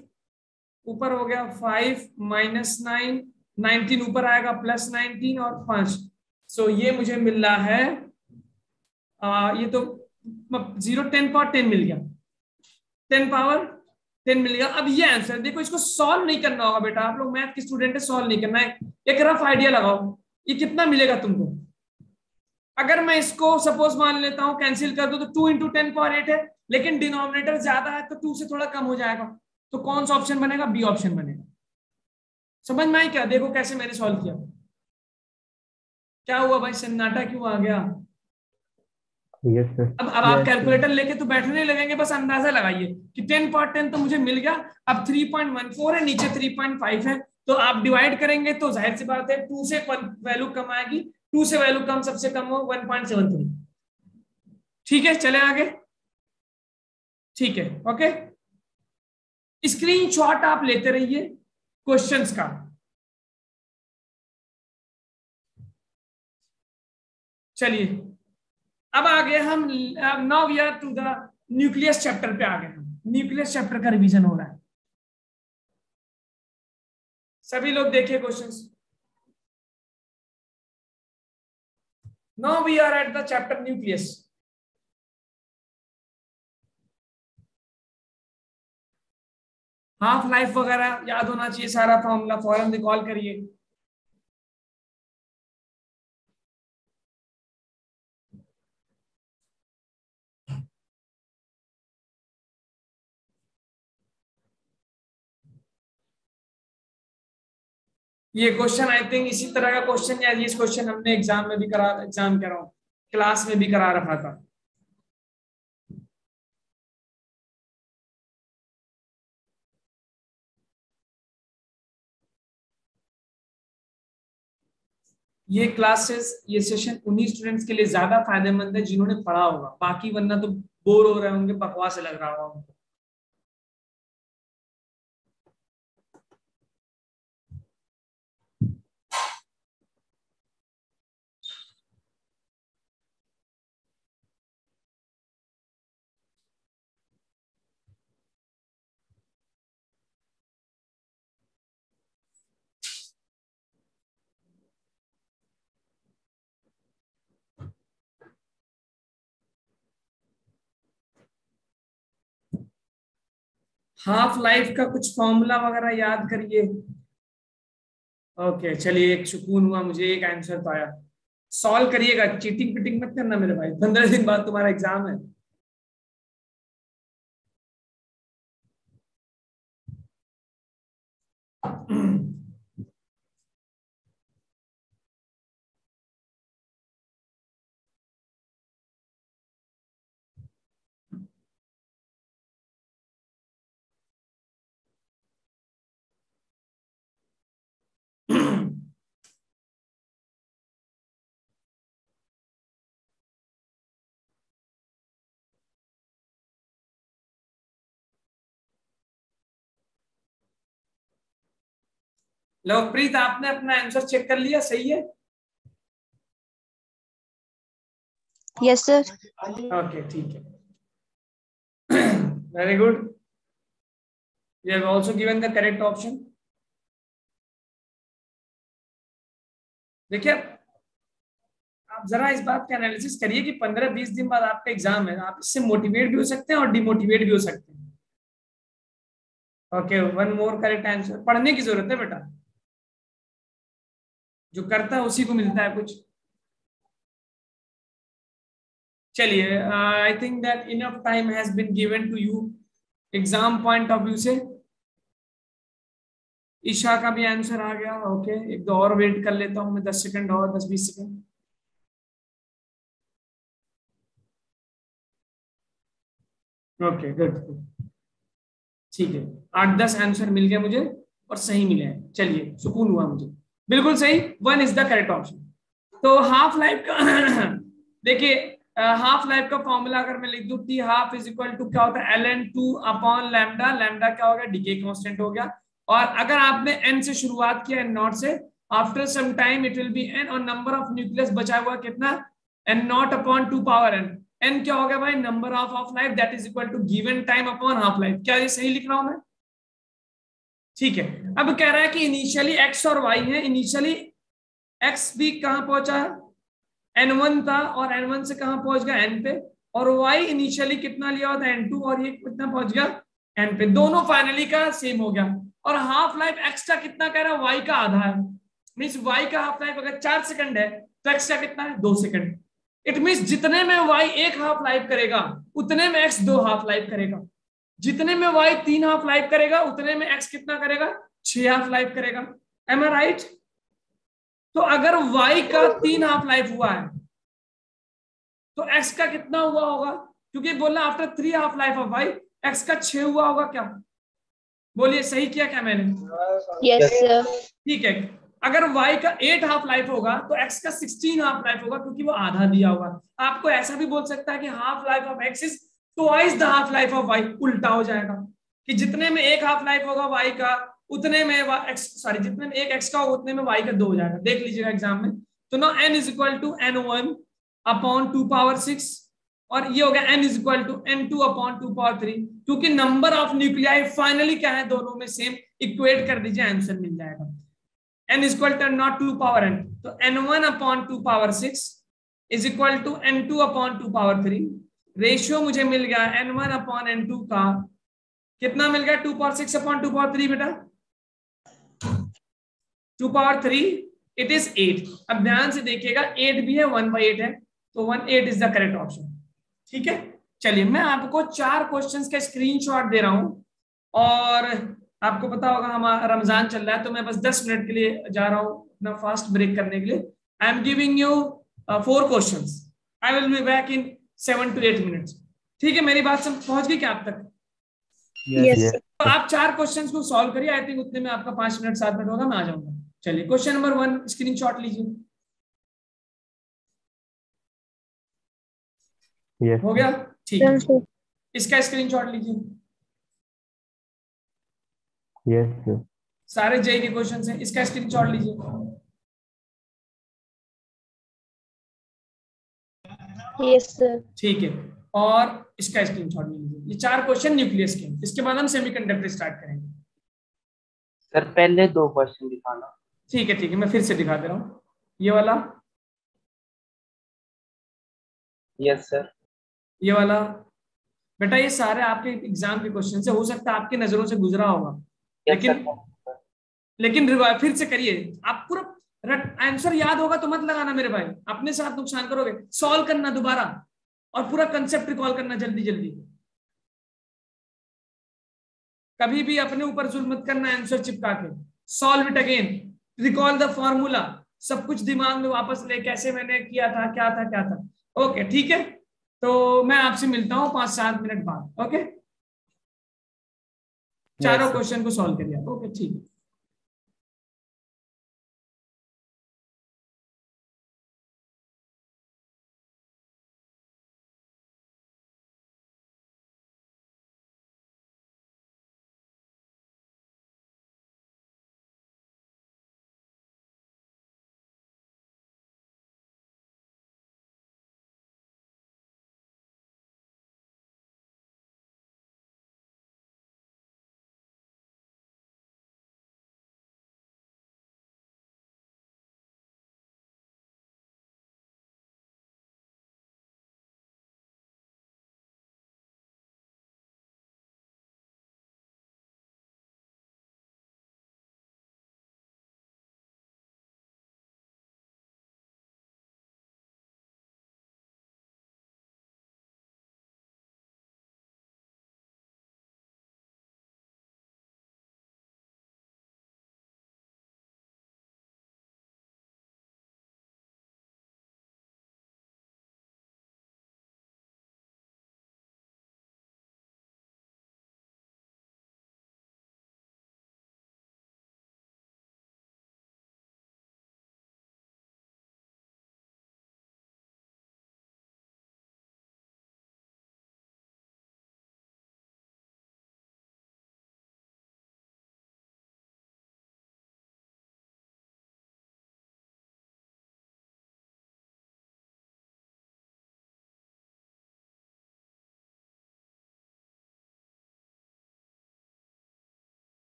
ऊपर हो गया 5 -9, 19 ऊपर आएगा +19 और 5। सो ये मुझे मिल रहा है ये तो 0 10 पावर 10 मिल गया, 10 पावर 10 मिल गया। अब ये आंसर देखो, इसको सॉल्व नहीं करना होगा बेटा, आप लोग मैथ के स्टूडेंट है, सॉल्व नहीं करना है, एक रफ आइडिया लगाओ ये कितना मिलेगा तुमको। अगर मैं इसको सपोज मान लेता हूं कैंसिल कर दो तो 2 इंटू 10 पावर 8 है, लेकिन डिनोमिनेटर ज्यादा है तो 2 से थोड़ा कम हो जाएगा, तो कौन सा ऑप्शन बनेगा, बी ऑप्शन बनेगा। समझ में आई क्या, देखो कैसे मैंने सॉल्व किया। क्या हुआ भाई, सन्नाटा क्यों आ गया। Yes sir. अब आप कैलकुलेटर लेके तो बैठने लगेंगे, बस अंदाजा लगाइए कि 10 पावर 10 तो मुझे मिल गया, अब 3.14 है, नीचे 3.5 है, तो आप डिवाइड करेंगे तो जाहिर सी बात है 2 से वैल्यू कम आएगी, 2 से वैल्यू कम सबसे कम हो 1.73। ठीक है चले आगे, ठीक है ओके। स्क्रीनशॉट आप लेते रहिए क्वेश्चंस का। चलिए अब आ गए हम, now we are to the nucleus chapter पे आ गए हम, न्यूक्लियस चैप्टर का रिवीजन हो रहा है। सभी लोग देखिए questions. Now we are at the chapter nucleus. Half life वगैरह याद होना चाहिए, सारा फॉर्मूला फॉरम रिकॉल करिए। ये क्वेश्चन आई थिंक इसी तरह का क्वेश्चन या इस क्वेश्चन हमने एग्जाम में भी करा, एग्जाम कह रहा हूं क्लास में भी करा रखा था। ये क्लासेस, ये सेशन उन्हीं स्टूडेंट्स के लिए ज्यादा फायदेमंद है जिन्होंने पढ़ा होगा, बाकी वरना तो बोर हो रहे होंगे, बकवास लग रहा होगा उनको। हाफ लाइफ का कुछ फॉर्मूला वगैरह याद करिए। ओके चलिए, एक सुकून हुआ मुझे, एक आंसर तो आया। सॉल्व करिएगा, चीटिंग पिटिंग मत करना मेरे भाई, 15 दिन बाद तुम्हारा एग्जाम है। लवप्रीत आपने अपना आंसर चेक कर लिया, सही है? Yes sir. ओके ठीक है, very good. You have also given the correct option. देखिए आप जरा इस बात का एनालिसिस करिए कि 15-20 दिन बाद आपका एग्जाम है, आप इससे मोटिवेट भी हो सकते हैं और डिमोटिवेट भी हो सकते हैं। Okay one more correct answer. पढ़ने की जरूरत है बेटा, जो करता है उसी को मिलता है कुछ। चलिए I think that enough time has been given to you exam point of view से। ईशा का भी आंसर आ गया। ओके एक दो और वेट कर लेता हूं मैं, 10 सेकंड और, 10-20 सेकंड। ओके गुड, ठीक है। 8-10 आंसर मिल गया मुझे और सही मिले हैं, चलिए सुकून हुआ मुझे। बिल्कुल सही, 1 इज द करेक्ट ऑप्शन। तो हाफ लाइफ का देखिए, हाफ लाइफ का फॉर्मूला अगर मैं लिख दूं, T half is equal to क्या होता है, ln2 अपॉन लैम्डा। लैम्डा क्या हो गया, डीके कांस्टेंट हो गया। और अगर आपने n से शुरुआत किया, n नॉट से, after some time it will be n, और नंबर ऑफ न्यूक्लियस बचा हुआ कितना, n naught upon 2 power n। n क्या हो गया भाई, number of half life, that is equal to given time upon half life. क्या ये सही लिख रहा हूं मैं? ठीक है। अब कह रहा है कि इनिशियली x और y है, इनिशियली x भी कहां पहुंचा है, n1 था, और n1 से कहां पहुंच गया, n पे, और y इनिशियली कितना लिया होता है, n2, और ये कितना पहुंच गया, n पे। दोनों फाइनली का सेम हो गया। और हाफ लाइफ x का कितना कह रहा है, y का आधा है। मींस y का हाफ लाइफ अगर 4 सेकंड है तो x का कितना है, 2 सेकंड। इट मींस जितने में y 1 हाफ लाइफ करेगा उतने में x 2 हाफ लाइफ करेगा, जितने में y 3 हाफ लाइफ करेगा उतने में x कितना करेगा, 6 हाफ लाइफ करेगा। एम आई राइट? तो अगर y का 3 हाफ लाइफ हुआ है तो x का कितना हुआ होगा, क्योंकि बोलना after 3 half life of y, x का 6 हुआ होगा क्या? बोलिए सही किया क्या मैंने? Yes, sir. ठीक है। अगर y का 8 हाफ लाइफ होगा तो x का 16 हाफ लाइफ होगा, क्योंकि वो आधा दिया होगा। आपको ऐसा भी बोल सकता है कि half life of x is twice the half life of y, उल्टा हो जाएगा कि जितने में एक हाफ लाइफ होगा y का उतने में जितने में एक x का होगा उतने में y का 2 हो जाएगा। देख लीजिएगा एग्जाम में। तो ना n is equal to n1 upon 2 power 6, और ये हो गया n is equal to n2 upon 2 power 3, क्योंकि नंबर ऑफ न्यूक्लियाई फाइनली क्या है, दोनों में सेम। इक्वेट कर दीजिए, आंसर मिल जाएगा। n is equal to naught 2 power n, तो n1 upon 2 power 6 is equal to n2 upon 2 power 3। Ratio मुझे मिल गया n1 अपॉन n2 का कितना मिल गया, 2 पावर 6 अपॉन 2 पावर 3 बेटा, 2 पावर 3, इट इज 8। अब ध्यान से देखिएगा, 8 भी है, 1/8 है, तो 1/8 इज द करेक्ट ऑप्शन। ठीक है, चलिए मैं आपको 4 क्वेश्चंस का स्क्रीनशॉट दे रहा हूं, और आपको पता होगा हमारा रमजान चल रहा है, तो मैं बस 10 मिनट के लिए जा रहा हूं अपना फास्ट ब्रेक करने के लिए। I am giving you 4 questions, I will be back in 7 to 8 minutes. ठीक है, मेरी बात सब पहुंच गई क्या आप तक? Yes, sir. तो आप 4 क्वेश्चंस को सॉल्व करिए, आई थिंक उतने में आपका 5 मिनट 7 मिनट होगा, मैं आ जाऊंगा। चलिए क्वेश्चन नंबर 1 स्क्रीनशॉट लीजिए। Yes. हो गया? ठीक है, Yes, sir. इसका स्क्रीनशॉट लीजिए। Yes, sir. सारे जेई के क्वेश्चन हैं, इसका स्क्रीनशॉट लीजिए। Yes, sir. ठीक है, और इसका स्क्रीनशॉट लीजिए। ये 4 क्वेश्चन न्यूक्लियस के, इसके बाद हम सेमीकंडक्टर स्टार्ट करेंगे। सर पहले 2 क्वेश्चन दिखाना। ठीक है, मैं फिर से दिखा दे रहा हूँ। ये वाला, यस सर। ये वाला। बेटा ये सारे आपके एग्जाम के क्वेश्चन से, हो सकता है आपकी नजरों से गुजरा होगा, यस लेकिन सर। फिर से करिए। आप पूरा आंसर याद होगा तो मत लगाना मेरे भाई, अपने साथ नुकसान करोगे। सॉल्व करना दोबारा, और पूरा कंसेप्ट रिकॉल करना जल्दी जल्दी। कभी भी अपने ऊपर जुल्म मत करना आंसर चिपका के। Solve it again, recall the formula, सब कुछ दिमाग में वापस ले, कैसे मैंने किया था, क्या था क्या था। ओके ठीक है, तो मैं आपसे मिलता हूँ 5-7 मिनट बाद। ओके, चारों क्वेश्चन को सॉल्व करिए। ओके ठीक है।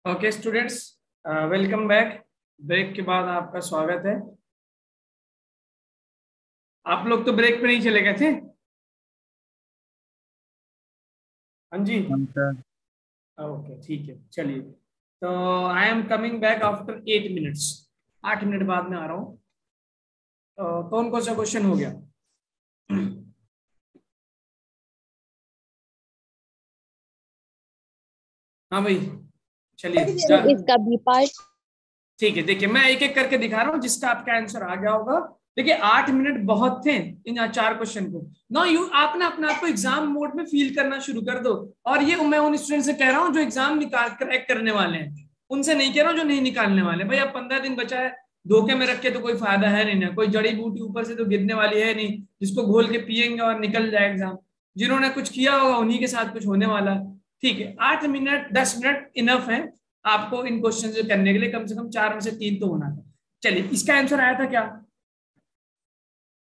Okay students, welcome back. Break के बाद आपका स्वागत है। आप लोग तो ब्रेक पे नहीं चले गए थे? हाँ जी, ओके ठीक है, चलिए। तो I am coming back after 8 minutes. 8 minute बाद में आ रहा हूँ। कौन कौन सा क्वेश्चन हो गया? हाँ भाई, चलिए इसका बी पार्ट। ठीक है। देखिए, मैं एक एक करके दिखा रहा हूँ, जिसका आपका आंसर आ गया होगा। देखिए 8 मिनट बहुत थे इन 4 क्वेश्चन को। नो यू, आप ना अपने आप को एग्जाम मोड में फील करना शुरू कर दो। और ये मैं उन स्टूडेंट से कह रहा हूँ जो एग्जाम निकाल क्रैक करने वाले हैं, उनसे नहीं कह रहा हूँ जो नहीं निकालने वाले। भाई अब 15 दिन बचा है, धोखे में रख के तो कोई फायदा है नहीं ना। कोई जड़ी बूटी ऊपर से तो गिरने वाली है नहीं जिसको घोल के पियेंगे और निकल जाए एग्जाम। जिन्होंने कुछ किया होगा उन्हीं के साथ कुछ होने वाला। ठीक है, 8 मिनट 10 मिनट इनफ है आपको इन क्वेश्चन करने के लिए। कम से कम 4 में से 3 तो होना था। चलिए, इसका आंसर आया था क्या?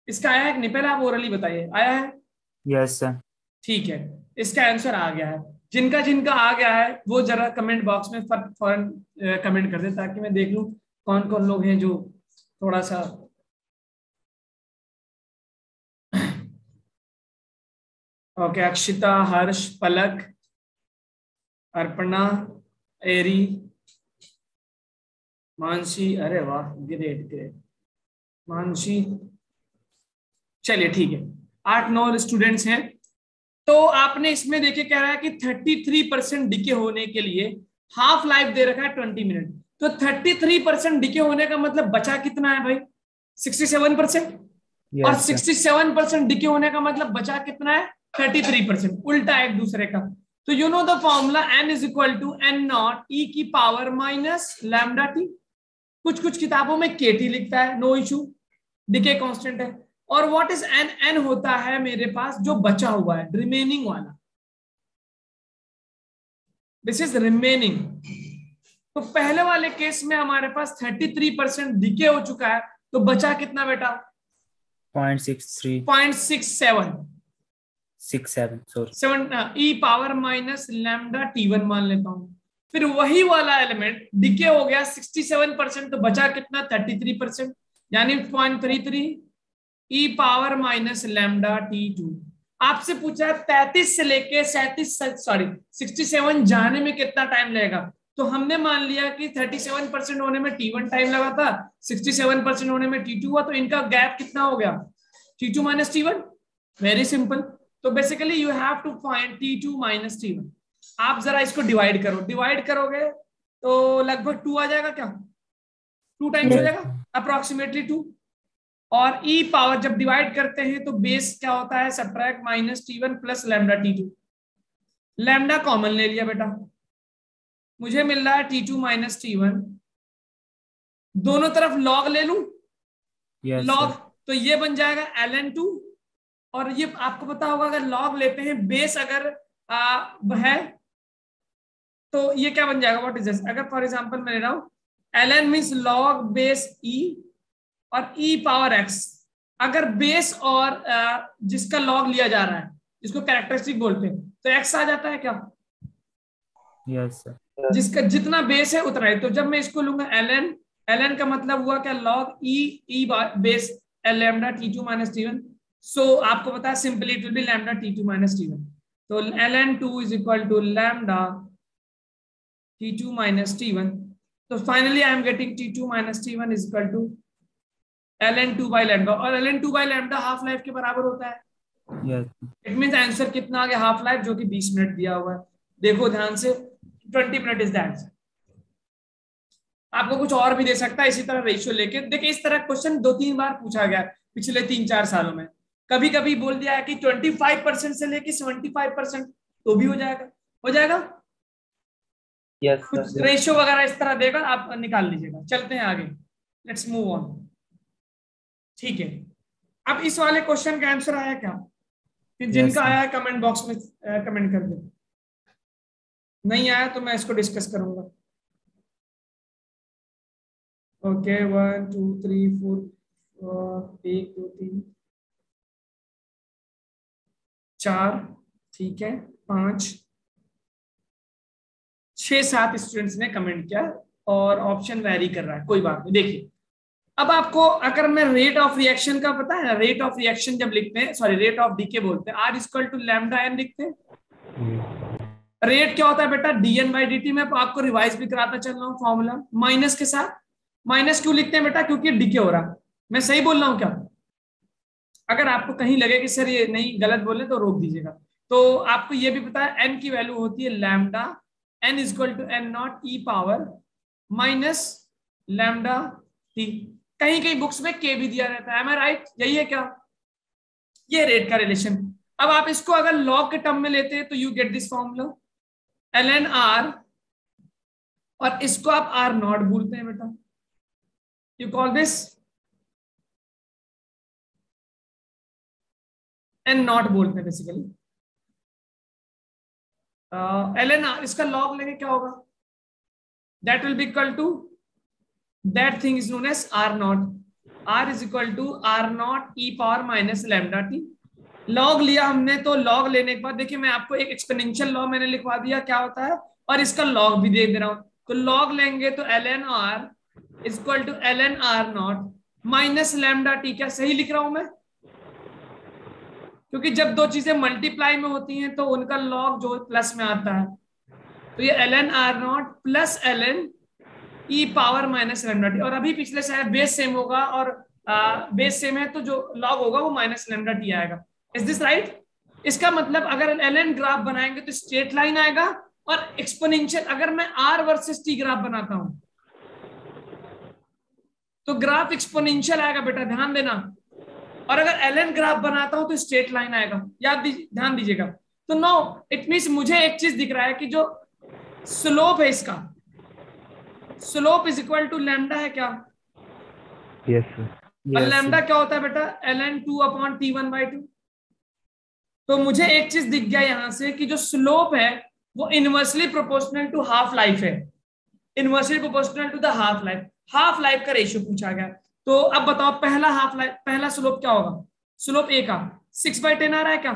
इसका आया है कि नहीं? पहले आप ओरली बताइए, आया है? Yes sir. ठीक है, इसका आंसर आ गया है। जिनका जिनका आ गया है वो जरा कमेंट बॉक्स में फौरन कमेंट कर दे, ताकि मैं देख लूं कौन कौन लोग हैं जो थोड़ा सा ओके। अक्षिता, हर्ष, पलक, अर्पणा, एरी, मानसी, अरे वाह, ग्रेट ग्रेट मानसी। चलिए ठीक है, 8-9 स्टूडेंट्स हैं। तो आपने इसमें देखे कह रहा है कि 33% डिके होने के लिए हाफ लाइफ दे रखा है 20 मिनट। तो 33% डिके होने का मतलब बचा कितना है भाई? 67%। और 67% डिके होने का मतलब बचा कितना है? 33%। उल्टा एक दूसरे का। तो you know the formula n is equal to n naught e की पावर माइनस लैम्डा टी। कुछ कुछ किताबों में केटी लिखता है, नो इशू, डिके कांस्टेंट है। और व्हाट इज एन? एन होता है मेरे पास जो बचा हुआ है, रिमेनिंग वाला। This is remaining. तो पहले वाले केस में हमारे पास 33% डिके हो चुका है, तो बचा कितना बेटा? 0.63 0.67 67 सॉरी 7 ई पावर माइनस लैम्डा T1 मान लेता हूं। फिर वही वाला एलिमेंट डिके हो गया 67%, तो बचा कितना? 33%, यानी 0.33 ई पावर माइनस लैम्डा T2। आपसे पूछा है 33 से लेके 67 जाने में कितना टाइम लगेगा। तो हमने मान लिया कि 37% होने में T1 टाइम लगा था, 67% होने में T2 हुआ, तो इनका गैप कितना हो गया? T2 minus T1। Very simple. तो basically you have to find T2 minus T1। आप जरा इसको डिवाइड करो, डिवाइड करोगे तो लगभग 2 आ जाएगा क्या? 2 टाइम्स हो जाएगा, अप्रोक्सीमेटली 2। और ई पावर जब डिवाइड करते हैं तो बेस क्या होता है? Subtract minus T1 plus lambda T2। Lambda common ले लिया बेटा, मुझे मिल रहा है T2 माइनस T1। दोनों तरफ लॉग ले लूं, लॉग, तो ये बन जाएगा ln2। और ये आपको पता होगा अगर लॉग लेते हैं बेस अगर है तो ये क्या बन जाएगा? What is this? अगर फॉर एग्जांपल मैं ले रहा हूं ln means log base e और e पावर x। अगर बेस और जिसका लॉग लिया जा रहा है, जिसको कैरेक्टरिस्टिक बोलते हैं, तो x आ जाता है क्या? Yes sir. जिसका जितना बेस है उतना ही। तो जब मैं इसको लूंगा ln, ln का मतलब हुआ क्या? Log e base lambda T2 minus T1। So आपको पता है simply it will be lambda T2 minus T1। तो ln2 is equal to lambda T2 minus T1। तो finally I am getting T2 minus T1 is equal to ln2 by lambda. और ln2 by lambda half life के बराबर होता है। It means answer कितना आ गया? Half life, जो कि 20 मिनट दिया हुआ है। देखो ध्यान से, 20 मिनट इज द आंसर। आपको कुछ और भी दे सकता है इसी तरह रेशियो लेके। देखिए इस तरह क्वेश्चन 2-3 बार पूछा गया पिछले 3-4 सालों में। कभी कभी बोल दिया है कि 25% से लेके 75%, तो भी हो जाएगा, हो जाएगा। यस कुछ सर। रेशियो वगैरह इस तरह देगा, आप निकाल लीजिएगा। चलते हैं आगे, लेट्स मूव ऑन। ठीक है, अब इस वाले क्वेश्चन का आंसर आया क्या? जिनका आया है कमेंट बॉक्स में कमेंट कर दो। नहीं आया तो मैं इसको डिस्कस करूंगा। ओके 1 2 3 4 1 2 3 4, ठीक है, 5 6-7 स्टूडेंट्स ने कमेंट किया और ऑप्शन वेरी कर रहा है, कोई बात नहीं। देखिए अब आपको अगर मैं रेट ऑफ रिएक्शन का पता है, रेट ऑफ रिएक्शन जब लिखते हैं, सॉरी रेट ऑफ डीके बोलते हैं, R equal to lambda N लिखते हैं। रेट क्या होता है बेटा, dn बाई dt। मैं आपको रिवाइज भी कराता चल रहा हूँ फॉर्मूला माइनस के साथ। माइनस क्यों लिखते हैं बेटा, क्योंकि डीके हो रहा है। मैं सही बोल रहा हूँ क्या? अगर आपको कहीं लगे कि सर ये नहीं गलत बोले तो रोक दीजिएगा। तो आपको ये भी पता है n की वैल्यू होती है lambda, n equal to n naught e power minus lambda t. कहीं कहीं बुक्स में k भी दिया रहता है, एम आई राइट? यही है क्या? ये रेट का रिलेशन। अब आप इसको अगर लॉग के टर्म में लेते हैं तो you get this formula ln r, और इसको आप r नॉट बोलते हैं बेटा, you call this n naught बोलते हैं बेसिकली। ln r, इसका लॉग लेंगे क्या होगा, that will be equal to that thing is known as r naught. r is equal to r naught e power minus lambda t. Log लिया हमने, तो log लेने के बाद देखिए मैं आपको एक एक्सपोनेंशियल लॉ मैंने लिखवा दिया क्या होता है, और इसका लॉग भी दे दे रहा हूं। तो लॉग लेंगे तो ln r equal to ln r naught minus lambda t. क्या सही लिख रहा हूं मैं? क्योंकि जब दो चीजें मल्टीप्लाई में होती हैं तो उनका लॉग जो प्लस में आता है, तो ये ln r not plus ln E power minus lambda T. और अभी पिछले से बेस सेम होगा, और बेस सेम है तो जो लॉग होगा वो माइनस लैम्डा टी आएगा। Is this right? इसका मतलब अगर ln ग्राफ बनाएंगे तो स्ट्रेट लाइन आएगा, और एक्सपोनेंशियल अगर मैं r वर्सेस t ग्राफ बनाता हूं तो ग्राफ एक्सपोनेंशियल आएगा बेटा, ध्यान देना। और अगर ln ग्राफ बनाता हूं तो स्ट्रेट लाइन आएगा, ध्यान दीजिएगा। तो नो इट मींस मुझे एक चीज दिख रहा है कि जो स्लोप है इसका, slope is equal to lambda है क्या? Yes sir. और लैम्डा क्या होता है बेटा, ln 2 अपॉन t1 बाई 2। तो मुझे एक चीज दिख गया यहां से कि जो स्लोप है वो inversely proportional to half life है, inversely proportional to the half life. Half life का रेशियो पूछा गया। तो अब बताओ पहला हाफ लाइफ, पहला स्लोप क्या होगा? स्लोप ए का 6/10 आ रहा है क्या?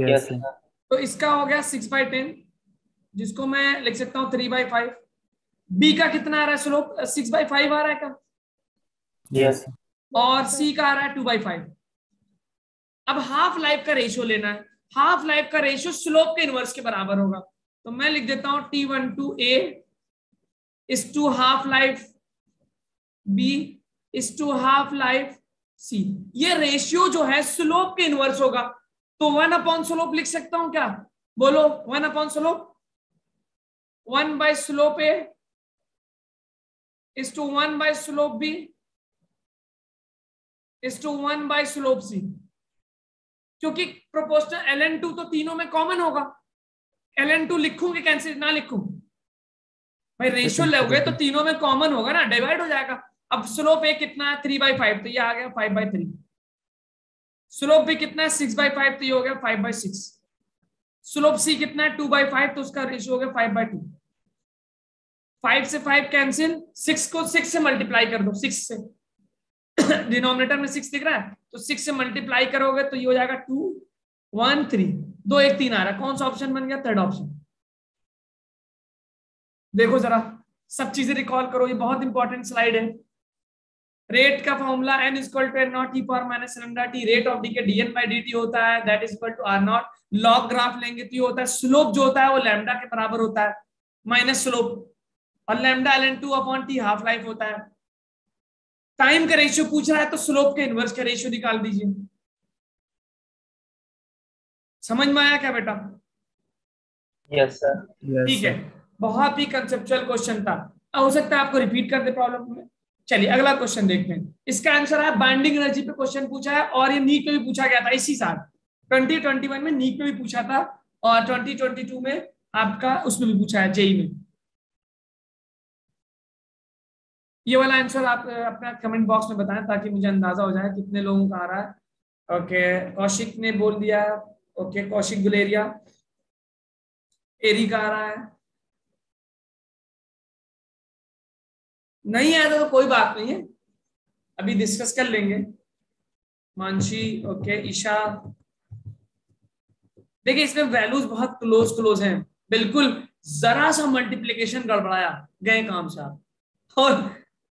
Yes sir. तो इसका हो गया 6/10, जिसको मैं लिख सकता हूँ 3/5। बी का कितना आ रहा है स्लोप? 6/5 आ रहा है क्या? यस। और सी का आ रहा है 2/5। अब हाफ लाइफ का रेशियो लेना है। हाफ लाइफ का रेशियो स्लोप के इनवर्स के बराबर होगा। तो मैं लिख देता हूं T12A is to half life B is to half life C। ये रेशियो जो है स्लोप के इनवर्स होगा। तो 1 अपॉन स्लोप लिख सकता हूं क्या? बोलो 1 upon slope, 1 by slope A is to 1 by slope B is to 1 by slope C। क्योंकि प्रोपोर्शनल ln2 तो तीनों में कॉमन होगा। ln2 लिखूं कि कैंसिल ना लिखूं? भाई रेशियो लोगे तो तीनों में कॉमन होगा ना, डिवाइड हो जाएगा। अब स्लोप ए कितना है 3/5, तो ये आ गया 5/3। स्लोप बी कितना है 6/5, तो ये हो गया 5/6। स्लोप सी कितना है 2/5, तो उसका रेशियो हो गया 5/2। 5 से 5 कैंसिल, 6 को 6 से मल्टीप्लाई कर दो, 6 से डिनोमिनेटर में 6 दिख रहा है तो 6 से मल्टीप्लाई करोगे तो ये हो जाएगा 2 1 3, 2 1 3 आ रहा है। कौन सा ऑप्शन बन गया? Third option. देखो जरा सब चीजें रिकॉल करो, ये बहुत इंपॉर्टेंट स्लाइड है। रेट का formula n equal to n naught e power minus lambda t. Rate of decay dn by dt होता है, that is equal to r naught. Log graph लेंगे तो ये होता है स्लोप जो होता है वो लैम्डा के बराबर होता है माइनस स्लोप, और lambda ln 2 upon t half life होता है। टाइम का रेशियो पूछ रहा है तो स्लोप के इनवर्स का रेशियो निकाल दीजिए। समझ में आया क्या बेटा? Yes sir. ठीक है, बहुत ही कंसेप्चुअल क्वेश्चन था। हो सकता है आपको रिपीट कर दे प्रॉब्लम में। चलिए अगला क्वेश्चन देखते हैं। इसका आंसर है बाइंडिंग एनर्जी पे क्वेश्चन पूछा है, और ये नीट में भी पूछा गया था इसी साल 2021 में। नीट में भी पूछा था और 2022 में आपका उसमें भी पूछा है, जेई में। ये वाला आंसर आप अपना कमेंट बॉक्स में बताएं ताकि मुझे अंदाजा हो जाए कितने लोगों का आ रहा है। ओके, कौशिक ने बोल दिया। ओके, कौशिक गुलेरिया, एरी का आ रहा है। नहीं आया तो कोई बात नहीं है, अभी डिस्कस कर लेंगे। मानसी, ओके, ईशा। देखिए इसमें वैल्यूज बहुत क्लोज हैं, बिल्कुल जरा सा मल्टीप्लीकेशन गड़बड़ाया, गए काम से आप। और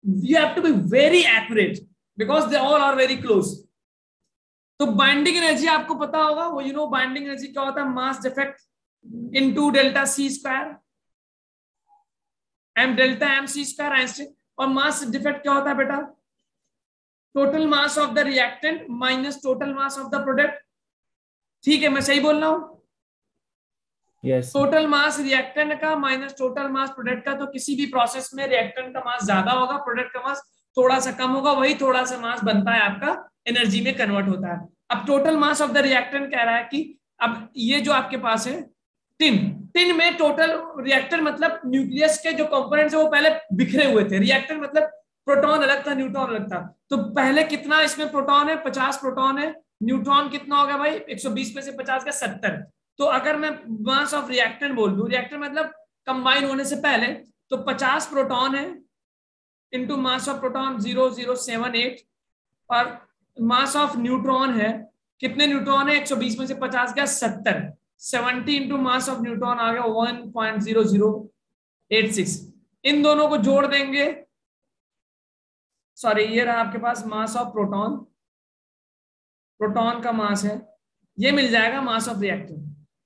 you have to be very accurate because they all are very close. तो बाइंडिंग एनर्जी आपको पता होगा, वो यू नो बाइंडिंग एनर्जी क्या होता है, mass defect into delta c square m delta m c square Einstein. और मास डिफेक्ट क्या होता है बेटा, total mass of the reactant minus total mass of the product. ठीक है, मैं सही बोल रहा हूं? यस टोटल मास रिएक्टेंट का माइनस टोटल मास प्रोडक्ट का। तो किसी भी प्रोसेस में रिएक्टेंट का मास ज्यादा होगा, प्रोडक्ट का मास थोड़ा सा कम होगा, वही थोड़ा सा मास बनता है आपका एनर्जी में कन्वर्ट होता है। अब total mass of the reactant कह रहा है कि अब ये जो आपके पास है टिन, टिन में टोटल रिएक्टेंट मतलब न्यूक्लियस के जो कंपोनेंट्स है वो पहले बिखरे हुए थे। रिएक्टेंट मतलब प्रोटॉन अलग था, न्यूट्रॉन अलग था। तो पहले कितना इसमें प्रोटॉन है, 50 प्रोटॉन है। न्यूट्रॉन कितना होगा भाई, 120 में से 50 का 70। तो अगर मैं मास ऑफ रिएक्टेंट बोल दूं, रिएक्टेंट मतलब कंबाइन होने से पहले, तो 50 प्रोटॉन है इंटू मास ऑफ प्रोटॉन 0078 और मास ऑफ न्यूट्रॉन है, कितने न्यूट्रॉन है, 120 में से 50 का 70। 70 इंटू मास ऑफ न्यूट्रॉन आ गया 1.0086। इन दोनों को जोड़ देंगे, सॉरी ये रहा आपके पास मास ऑफ प्रोटॉन, प्रोटॉन का मास है, ये मिल जाएगा मास ऑफ रिएक्टेंट।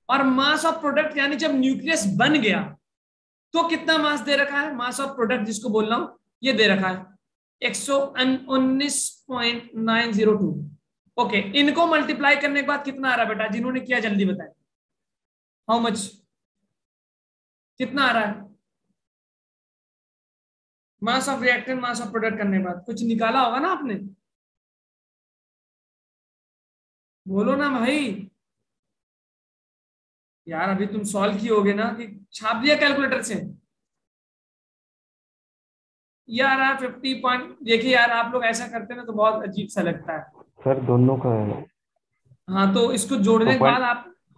और मास ऑफ प्रोडक्ट यानी जब न्यूक्लियस बन गया तो कितना मास दे रखा है, मास ऑफ प्रोडक्ट जिसको बोल रहा हूं ये दे रखा है 119.902। ओके, इनको मल्टीप्लाई करने के बाद कितना आ रहा है बेटा, जिन्होंने किया जल्दी बताएं, हाउ मच, कितना आ रहा है mass of reactant mass of product करने के बाद? कुछ निकाला होगा ना आपने, बोलो ना भाई यार। अभी तुम सॉल्व किए होगे ना कि छाप दिया कैलकुलेटर से? यार 50 पॉइंट, देखिए यार आप लोग ऐसा करते हैं ना तो बहुत अजीब सा लगता है। सर दोनों का है। हाँ तो इसको जोड़ने तो के बाद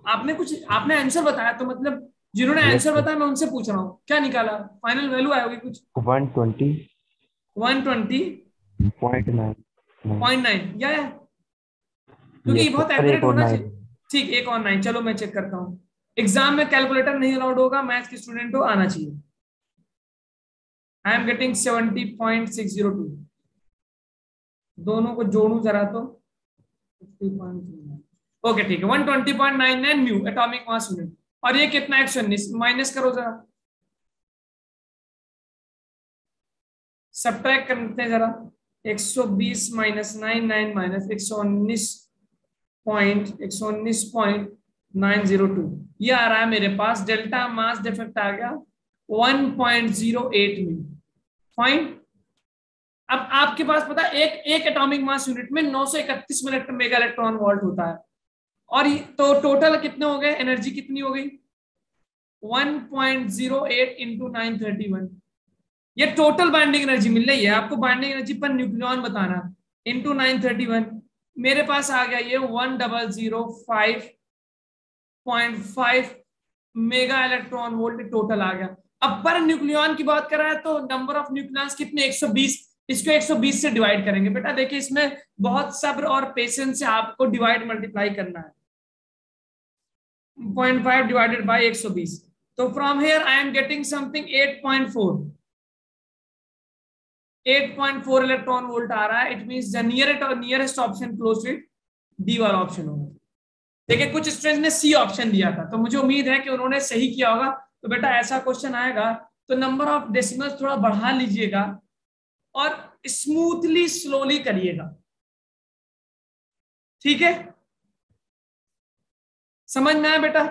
आपने आंसर बताया, तो मतलब जिन्होंने Yes, आंसर sir. बताया मैं उनसे पूछ रहा हूँ क्या निकाला, फाइनल वैल्यू आई होगी कुछ 120.9 120.9 या क्योंकि ये Yes, बहुत sir. एक्यूरेट एक और होना 9 चाहिए। ठीक, एक और 9, चलो मैं चेक करता हूँ। एग्जाम में कैलकुलेटर नहीं अलाउड होगा, मैथ्स के स्टूडेंट को आना चाहिए। आई एम गेटिंग 70.602, दोनों को जोड़ू जरा तो 50.39। ओके ठीक है, 120.99 म्यू एटॉमिक मास यूनिट। और ये कितना, 119, माइनस करो जरा, सब्ट्रैक्ट करते हैं जरा, 120 माइनस 99 माइनस 119.902, ये आ रहा है मेरे पास। डेल्टा मास डिफेक्ट आ गया 1.08 म्यू। फाइन। अब आपके पास पता है एक एटॉमिक मास यूनिट में 931 मेगा इलेक्ट्रॉन वोल्ट होता है। और तो टोटल कितने हो गए, एनर्जी कितनी हो गई 1.08 इंटू 931। ये टोटल बाइंडिंग एनर्जी मिल रही है आपको, बाइंडिंग एनर्जी पर न्यूक्लियॉन बताना इंटू 931। मेरे पास आ गया ये 1005.5 मेगा इलेक्ट्रॉन वोल्ट टोटल आ गया। अब पर न्यूक्लियॉन की बात कर रहा है तो नंबर ऑफ न्यूक्लियॉन्स कितने, 120। इसको 120 से डिवाइड करेंगे बेटा, देखिए इसमें बहुत सब्र और पेशेंस से आपको डिवाइड मल्टीप्लाई करना है। 0.5 डिवाइडेड बाय 120, तो from here I am getting something 8.4 electron volt आ रहा है। It means the nearest option close to it D वाला ऑप्शन होगा। देखिए कुछ स्टूडेंट्स ने सी ऑप्शन दिया था, तो मुझे उम्मीद है कि उन्होंने सही किया होगा। तो बेटा ऐसा क्वेश्चन आएगा तो नंबर ऑफ डेसिमल्स थोड़ा बढ़ा लीजिएगा और स्मूथली स्लोली करिएगा, ठीक है? समझ में आया बेटा?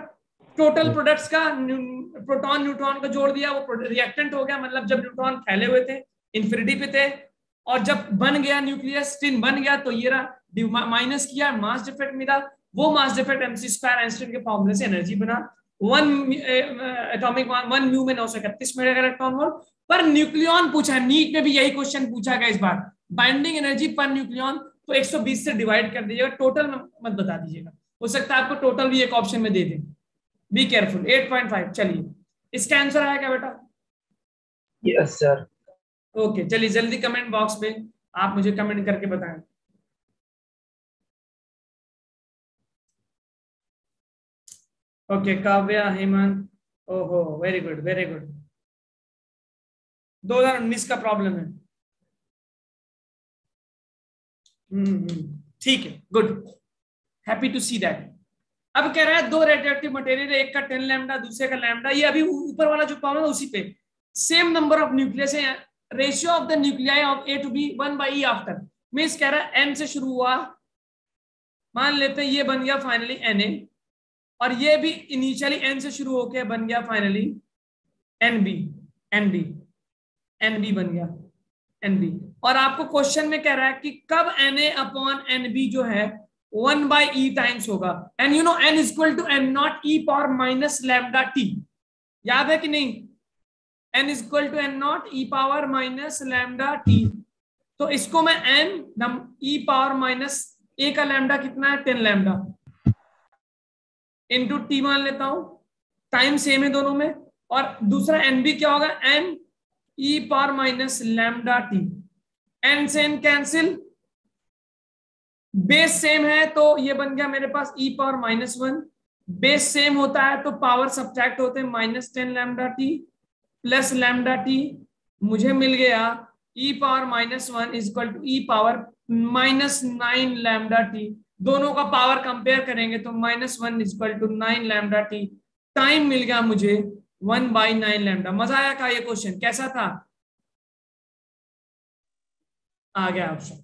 टोटल प्रोडक्ट्स का प्रोटॉन न्यूट्रॉन का जोड़ दिया, वो रिएक्टेंट हो गया। मतलब जब न्यूट्रॉन फैले हुए थे, इंफिनिटी पे थे, और जब बन गया न्यूक्लियस, टिन बन गया, तो ये रहा, माइनस किया, मास डिफेक्ट मिला। वो mass defect mc square Einstein के फॉर्मूले से एनर्जी बना 1 एटॉमिक 1 म्यू में 931 मेगा इलेक्ट्रॉन वोल्ट। पर न्यूक्लियॉन पूछा, नीट में भी यही क्वेश्चन पूछा गया इस बार, बाइंडिंग एनर्जी पर न्यूक्लियॉन, तो 120 से डिवाइड कर दीजिएगा, टोटल मत बता दीजिएगा, हो सकता है आपको टोटल भी एक ऑप्शन में दे दें। Be careful. 8.5। चलिए इसका आंसर आया क्या बेटा? Yes sir. ओके चलिए जल्दी कमेंट बॉक्स में आप मुझे कमेंट करके बताएं। ओके काव्या, हेमंत, ओहो, वेरी गुड वेरी गुड। 2019 का प्रॉब्लम है। ठीक है, good, happy to see that. अब कह रहा है दो रेडियोएक्टिव मटेरियल, एक का 10 लैम्डा दूसरे का लैम्डा, ये अभी ऊपर वाला जो प्रॉब्लम है उसी पे, सेम नंबर ऑफ न्यूक्लियस है, ratio of the nuclei of A to B 1/e after. Means कह रहा है n से शुरू हुआ, मान लेते हैं ये बन गया फाइनली Na, और ये भी इनिशियली n से शुरू होकर बन गया फाइनली Nb, Nb, Nb बन गया Nb। और आपको क्वेश्चन में कह रहा है कि कब Na/Nb जो है 1/e टाइम्स होगा, and you know n equal to n naught e power minus lambda t, याद है कि नहीं? n equal to n naught e power minus lambda t. तो इसको मैं n e power minus a का लैम्डा कितना है 10 लैम्डा इंटू टी मान लेता हूं, टाइम सेम है दोनों में। और दूसरा Nb क्या होगा, n e power minus lambda T, n से n कैंसिल, बेस सेम है तो ये बन गया मेरे पास e पावर -1, बेस सेम होता है तो पावर सब्ट्रैक्ट होते हैं -10 lambda T plus lambda T, मुझे मिल गया e power -1 equal to e power -9 lambda T. दोनों का पावर कंपेयर करेंगे तो -1 equal to 9 lambda T, time मिल गया मुझे 1/9 लैम्डा। मजा आया का ये क्वेश्चन? कैसा था? आ गया ऑप्शन,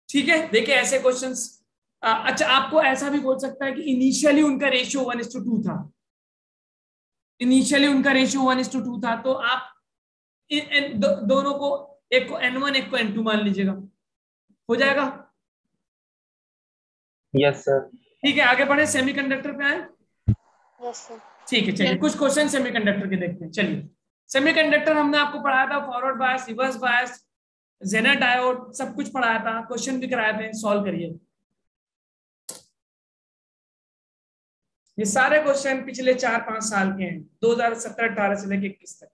ठीक है। देखिए ऐसे क्वेश्चंस, अच्छा आपको ऐसा भी बोल सकता है कि इनिशियली उनका रेशियो 1:2 था, इनिशियली उनका रेशियो 1:2 था, तो आप दोनों को, एक को N1 एक को N2 मान लीजिएगा, हो जाएगा? Yes sir. ठीक है, आगे बढ़े, सेमीकंडक्टर पे आए। Yes sir. ठीक है, चलिए कुछ क्वेश्चन सेमीकंडक्टर के देखते हैं। चलिए, सेमीकंडक्टर हमने आपको पढ़ाया था, forward bias, reverse bias, Zener diode, सब कुछ पढ़ाया था, क्वेश्चन भी कराए थे, सॉल्व करिए। ये सारे क्वेश्चन पिछले 4-5 साल के हैं, 2017-18 से लेकर 21 तक।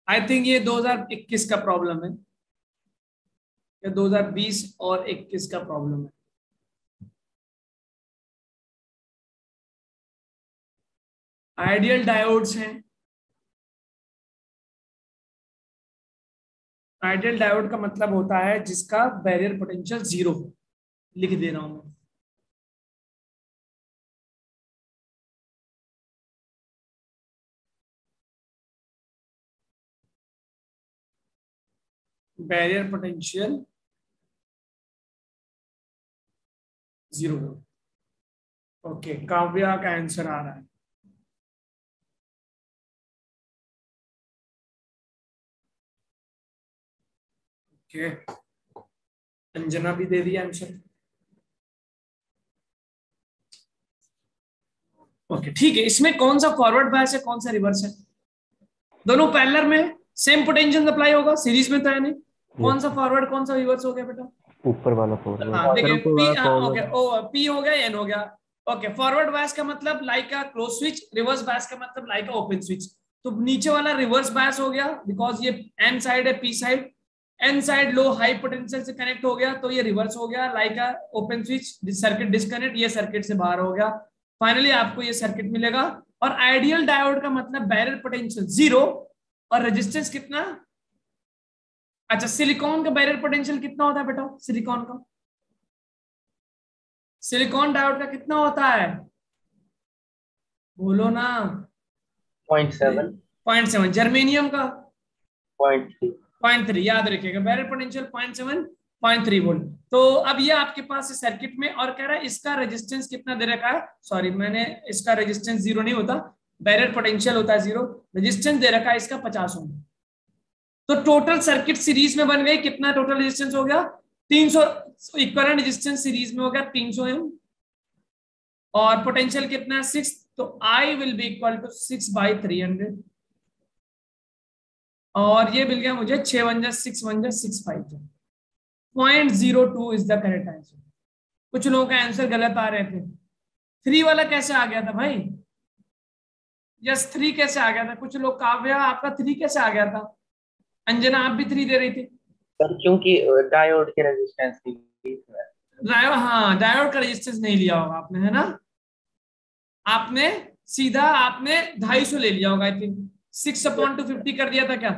आई थिंक ये 2021 का प्रॉब्लम है या 2020 और 21 का प्रॉब्लम है। आइडियल डायोड्स हैं, आइडियल डायोड का मतलब होता है जिसका बैरियर पोटेंशियल 0 हो, लिख दे रहा हूं मैं। बैरियर पोटेंशियल 0 हो। ओके, काव्या का आंसर आ रहा है। ओके, अंजना भी दे दिया आंसर। ओके ठीक है, इसमें कौन सा फॉरवर्ड बायस है कौन सा रिवर्स है? दोनों पैरेलल में सेम पोटेंशियल अप्लाई होगा, सीरीज में तो है नहीं। कौन सा फॉरवर्ड कौन सा रिवर्स हो गया बेटा? ऊपर वाला फॉरवर्ड। हाँ देखिए, पी ओके, ओ पी हो गया, एन हो गया। ओके, फॉरवर्ड बायस का मतलब like a close switch, reverse bias का मतलब लाइक अ ओपन स्विच। तो नीचे वाला रिवर्स बायस हो गया बिकॉज ये एन साइड है, पी साइड, एन साइड लो हाई पोटेंशियल से कनेक्ट हो गया तो ये रिवर्स हो गया like a open switch, circuit disconnect, ये सर्किट से बाहर हो गया। फाइनली आपको ये सर्किट मिलेगा। और आइडियल डायोड का मतलब बैरियर पोटेंशियल 0 और रेजिस्टेंस कितना? अच्छा, सिलिकॉन का बैरियर पोटेंशियल कितना होता है बेटा? सिलिकॉन का, सिलिकॉन डायोड का कितना होता है? बोलो ना। 0.7। 0.7। जर्मेनियम का 0.3। 0.3, याद रखिएगा, बैरियर पोटेंशियल 0.7, 0.3 वोल्ट। तो अब ये आपके पास सर्किट में, और कह रहा है इसका रेजिस्टेंस कितना दे रखा है, सॉरी मैंने इसका रेजिस्टेंस 0 नहीं होता, बैरियर पोटेंशियल होता है 0, रेजिस्टेंस दे रखा है इसका 50 ओम। तो टोटल सर्किट सीरीज में बन गई, कितना टोटल रेजिस्टेंस हो गया 300, इक्विवेलेंट रेजिस्टेंस सीरीज में हो गया 300 ओम, और पोटेंशियल कितना है 6, तो I will be equal to 6/300, और ये मिल गया मुझे 6 × 0.02 इज द करेक्ट आंसर। कुछ लोगों का आंसर गलत आ रहे थे। 3 वाला कैसे आ गया था भाई? यस 3 कैसे आ गया था? कुछ लोग, काव्या आपका 3 कैसे आ गया था? अंजना आप भी 3 दे रही थी सर, क्योंकि डायोड के रेजिस्टेंस की डायोड, हाँ डायोड का रेजिस्टेंस नहीं लिया होगा आपने, है ना? आपने सीधा आपने 250 ले लिया होगा, आई थिंक 6/250 कर दिया था क्या?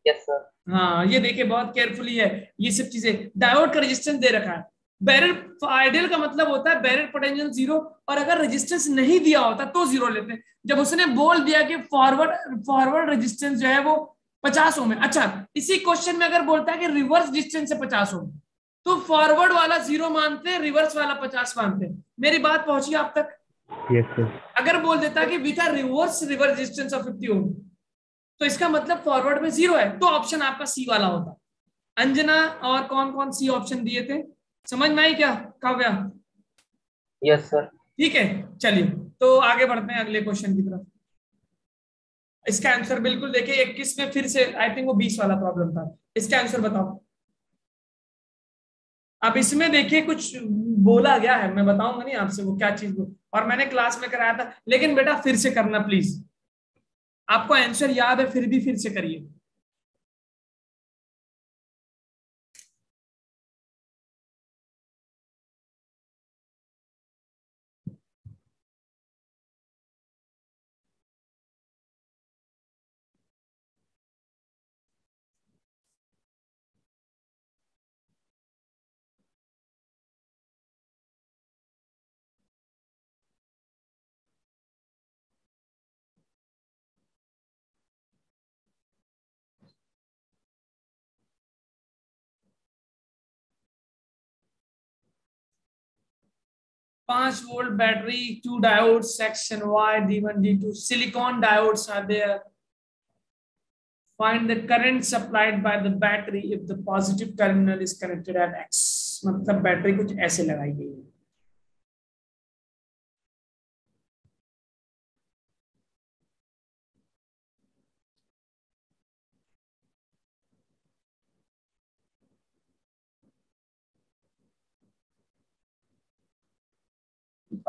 Yes sir. हाँ ये देखिए बहुत केयरफुली है ये सब चीजें। डायोड का रेजिस्टेंस दे रखा है, बैरियर आइडियल का मतलब होता है बैरियर पोटेंशियल 0, और अगर रेजिस्टेंस नहीं दिया होता तो 0 लेते हैं। जब उसने बोल दिया कि फॉरवर्ड रेजिस्टेंस जो है वो 50 ओम है, अच्छा इसी क्वेश्चन में अगर बोलता है कि रिवर्स डिस्टेंस है 50 ओम, तो फॉरवर्ड वाला 0 मानते हैं, रिवर्स वाला 50 मानते हैं। मेरी बात पहुंची आप तक? Yes sir. अगर बोल देता कि with a reverse distance of 50 ओम, तो इसका मतलब फॉरवर्ड में 0 है, तो ऑप्शन आपका सी वाला होता। अंजना और कौन कौन सी ऑप्शन दिए थे, समझ में आई क्या काव्या? Yes sir. ठीक है चलिए, तो आगे बढ़ते हैं अगले क्वेश्चन की तरफ। इसका आंसर बिल्कुल देखिए 21 में फिर से आई थिंक वो 20 वाला प्रॉब्लम था। इसका आंसर बताओ। अब इसमें देखिए कुछ बोला गया है, मैं बताऊंगा नहीं आपसे वो क्या चीज और मैंने क्लास में कराया था, लेकिन बेटा फिर से करना प्लीज। आपको आंसर याद है फिर भी फिर से करिए। पांच volt battery, 2 diodes, section Y, D1, D2, silicon diodes are there. Find the current supplied by the battery if the positive terminal is connected at X. मतलब बैटरी कुछ ऐसे लगाई गई है।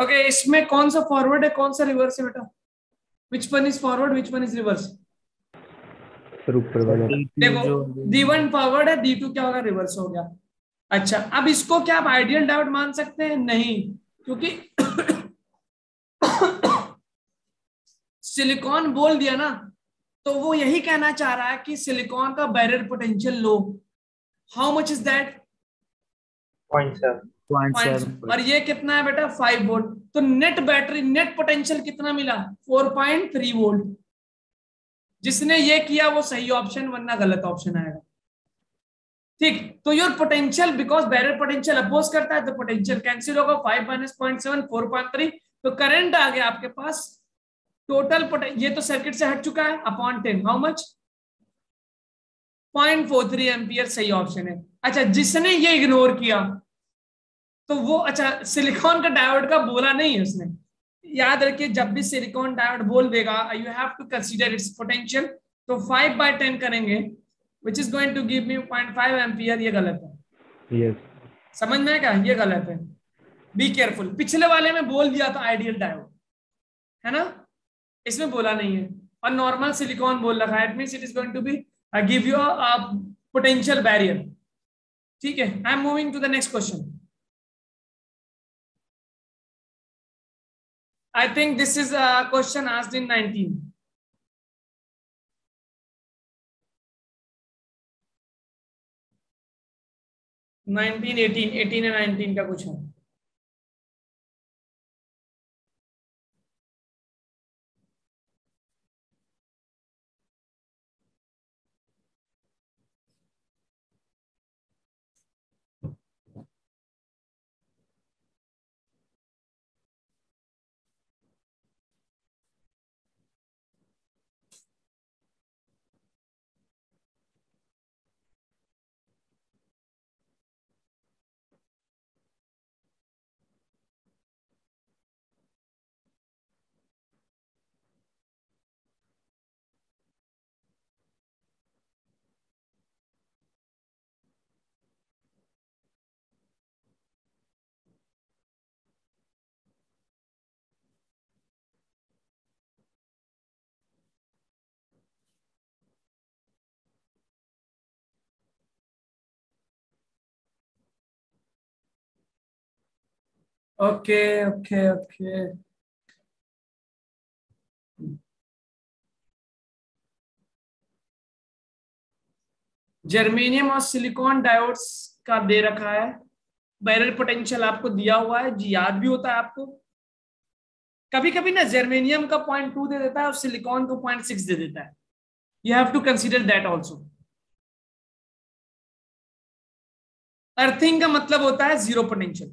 ओके इसमें कौन सा फॉरवर्ड है कौन सा रिवर्स है बेटा? Which one is forward which one is reverse? Sir ऊपर वाला। देखो D1 फॉरवर्ड है, D2 क्या होगा रिवर्स हो गया। अच्छा अब इसको क्या आप आइडियल डायोड मान सकते हैं? नहीं, क्योंकि सिलिकॉन बोल दिया ना, तो वो यही कहना चाह रहा है कि सिलिकॉन का barrier potential low. How much is that? 0.7। और ये कितना है बेटा 5 वोल्ट। तो नेट बैटरी नेट पोटेंशियल कितना मिला 4.3 वोल्ट। जिसने ये किया वो सही ऑप्शन, वरना गलत ऑप्शन आएगा। ठीक, तो your potential because barrier potential oppose करता है तो पोटेंशियल कैंसिल होगा, 5 - 0.7 4.3। तो करंट आ गया आपके पास टोटल ये तो सर्किट से हट चुका है अपॉन 10, हाउ मच 0.43 एम्पियर सही ऑप्शन है। अच्छा जिसने ये इग्नोर किया तो वो, अच्छा सिलिकॉन का डायोड का बोला नहीं है उसने। याद रखिए जब भी सिलिकॉन डायोड बोल देगा you have to consider its potential. तो 5/10 करेंगे which is going to give me 0.5 ampere, ये गलत है। यस। समझ में क्या? ये गलत है, बी केयरफुल। पिछले वाले में बोल दिया था आइडियल डायोड, है ना, इसमें बोला नहीं है। और नॉर्मल सिलिकॉन बोल रखा है, it means it is going to be give you a potential barrier. ठीक है, I am moving to the next question. I think this is a question asked in 19. Nineteen 18 या 19 का कुछ है। ओके ओके ओके, जर्मेनियम और silicon diodes का दे रखा है, बैरल पोटेंशियल आपको दिया हुआ है जी, याद भी होता है आपको। कभी कभी ना जर्मेनियम का 0.2 दे देता है और सिलिकॉन को 0.6 दे देता है, you have to consider that also. Earthing का मतलब होता है जीरो पोटेंशियल,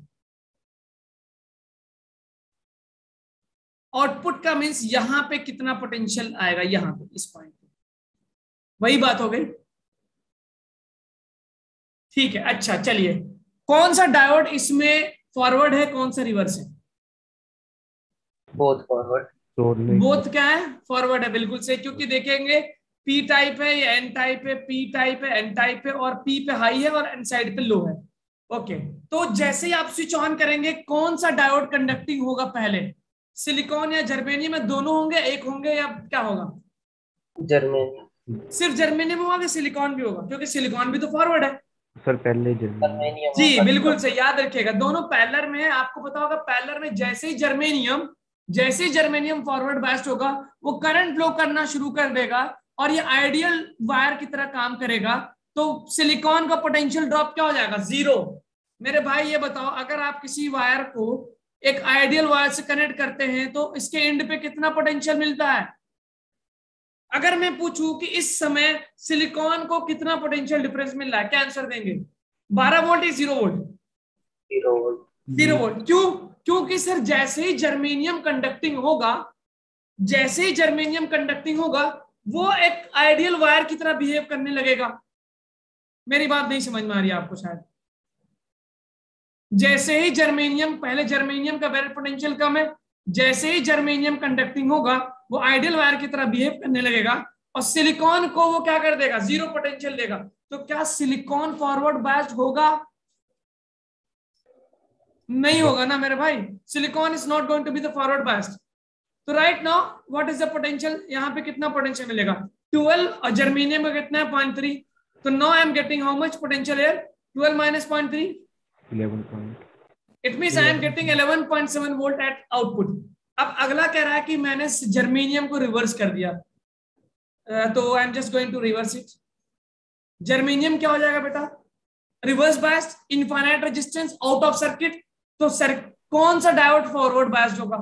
आउटपुट का मीन्स यहां पे कितना पोटेंशियल आएगा, यहां पे इस पॉइंट पे, वही बात हो गई। ठीक है, अच्छा चलिए, कौन सा डायोड इसमें फॉरवर्ड है, कौन सा रिवर्स है? Both forward. बोथ क्या है? फॉरवर्ड है, बिल्कुल सही, क्योंकि देखेंगे पी टाइप है, ये एन टाइप है, पी टाइप है, एन टाइप है, और पी पे हाई है और एन साइड पे लो है। ओके, तो जैसे ही आप स्विच ऑन करेंगे, कौन सा डायोड कंडक्टिंग होगा पहले, सिलिकॉन या जर्मेनियम में दोनों होंगे, एक होंगे, या क्या होगा? जर्मेनियम। सिर्फ जर्मेनियम होगा कि सिलिकॉन भी होगा? क्योंकि सिलिकॉन भी तो फॉरवर्ड है। सर पहले जर्मेनियम। जी बिल्कुल सही, याद रखिएगा, दोनों पैरेलल में है। आपको पता होगा पैरेलल में जैसे ही जर्मेनियम फॉरवर्ड बायस्ड होगा, वो करंट फ्लो करना शुरू कर देगा और ये आइडियल वायर की तरह काम करेगा, तो सिलिकॉन का पोटेंशियल ड्रॉप क्या हो जाएगा? जीरो। मेरे भाई ये बताओ, अगर आप किसी वायर को एक आइडियल वायर से कनेक्ट करते हैं तो इसके एंड पे कितना पोटेंशियल मिलता है? अगर मैं पूछूं कि इस समय सिलिकॉन को कितना पोटेंशियल डिफरेंस मिल रहा है, क्या आंसर देंगे? 12 वोल्ट या 0 वोल्ट? 0 वोल्ट। 0 वोल्ट। क्यों? क्योंकि सर जैसे ही जर्मेनियम कंडक्टिंग होगा वो एक आइडियल वायर की तरह बिहेव करने लगेगा। मेरी बात नहीं समझ में आ रही है आपको शायद। जैसे ही पहले जर्मेनियम का बैरल पोटेंशियल कम है, जैसे ही जर्मेनियम कंडक्टिंग होगा वो आइडियल वायर की तरह बिहेव करने लगेगा और सिलिकॉन को वो क्या कर देगा? जीरो पोटेंशियल देगा। तो क्या सिलिकॉन फॉरवर्ड बायस्ड होगा? नहीं होगा ना मेरे भाई, silicon is not going to be the forward biased. तो right now what is the potential? यहाँ पे कितना पोटेंशियल मिलेगा? 12 और जर्मेनियम का कितना है? 0.3। तो now I am getting how much potential here? 12 minus 0.3, 11. It means I am getting 11.7 volt at output. अब अगला कह रहा है कि मैंने जर्मेनियम को रिवर्स कर दिया, तो I am just going to reverse it. Germanium क्या हो जाएगा बेटा? Reverse biased, infinite resistance, out of circuit. तो कौन सा डायोड फॉरवर्ड बायस्ड होगा?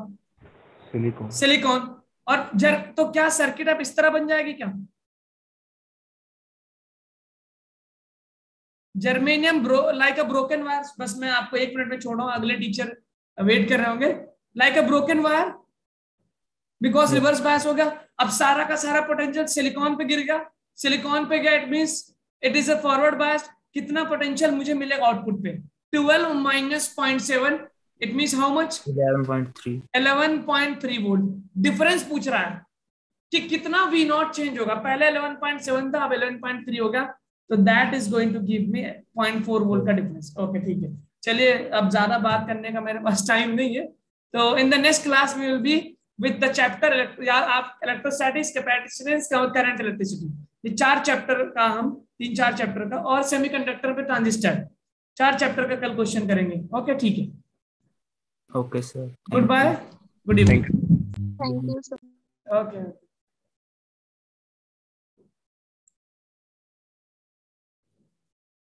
सिलिकॉन। और तो क्या सर्किट अब इस तरह बन जाएगी क्या? Germanium like a broken wire. बस मैं आपको 1 मिनट में छोड़ रहा हूं, अगले टीचर वेट कर रहे होंगे। Like a broken wire, because reverse bias हो गया। अब सारा का सारा पोटेंशियल सिलिकॉन पे गिर गया, सिलिकॉन पे गया, it means it is a forward bias. कितना पोटेंशियल मुझे मिलेगा आउटपुट पे? 12 minus 0.7, it means how much? 11.3। 11.3 volt. Difference पूछ रहा है कि कितना V नॉट चेंज होगा। पहले 11.7 था, अब 11.3 हो गया, तो that is going to give me 0.4 volt का डिफरेंस। ओके ठीक है, चलिए अब ज्यादा बात करने का मेरे पास टाइम नहीं है, तो in the next class we will be with the chapter, यार आप इलेक्ट्रोस्टैटिक्स, कैपेसिटेंस, करंट, इलेक्ट्रिसिटी, ये 4 चैप्टर का हम 3-4 चैप्टर का, और सेमीकंडक्टर पे ट्रांजिस्टर, 4 चैप्टर का कल क्वेश्चन करेंगे। ओके ठीक है, okay sir, good bye, good evening. Thank you, sir. Okay.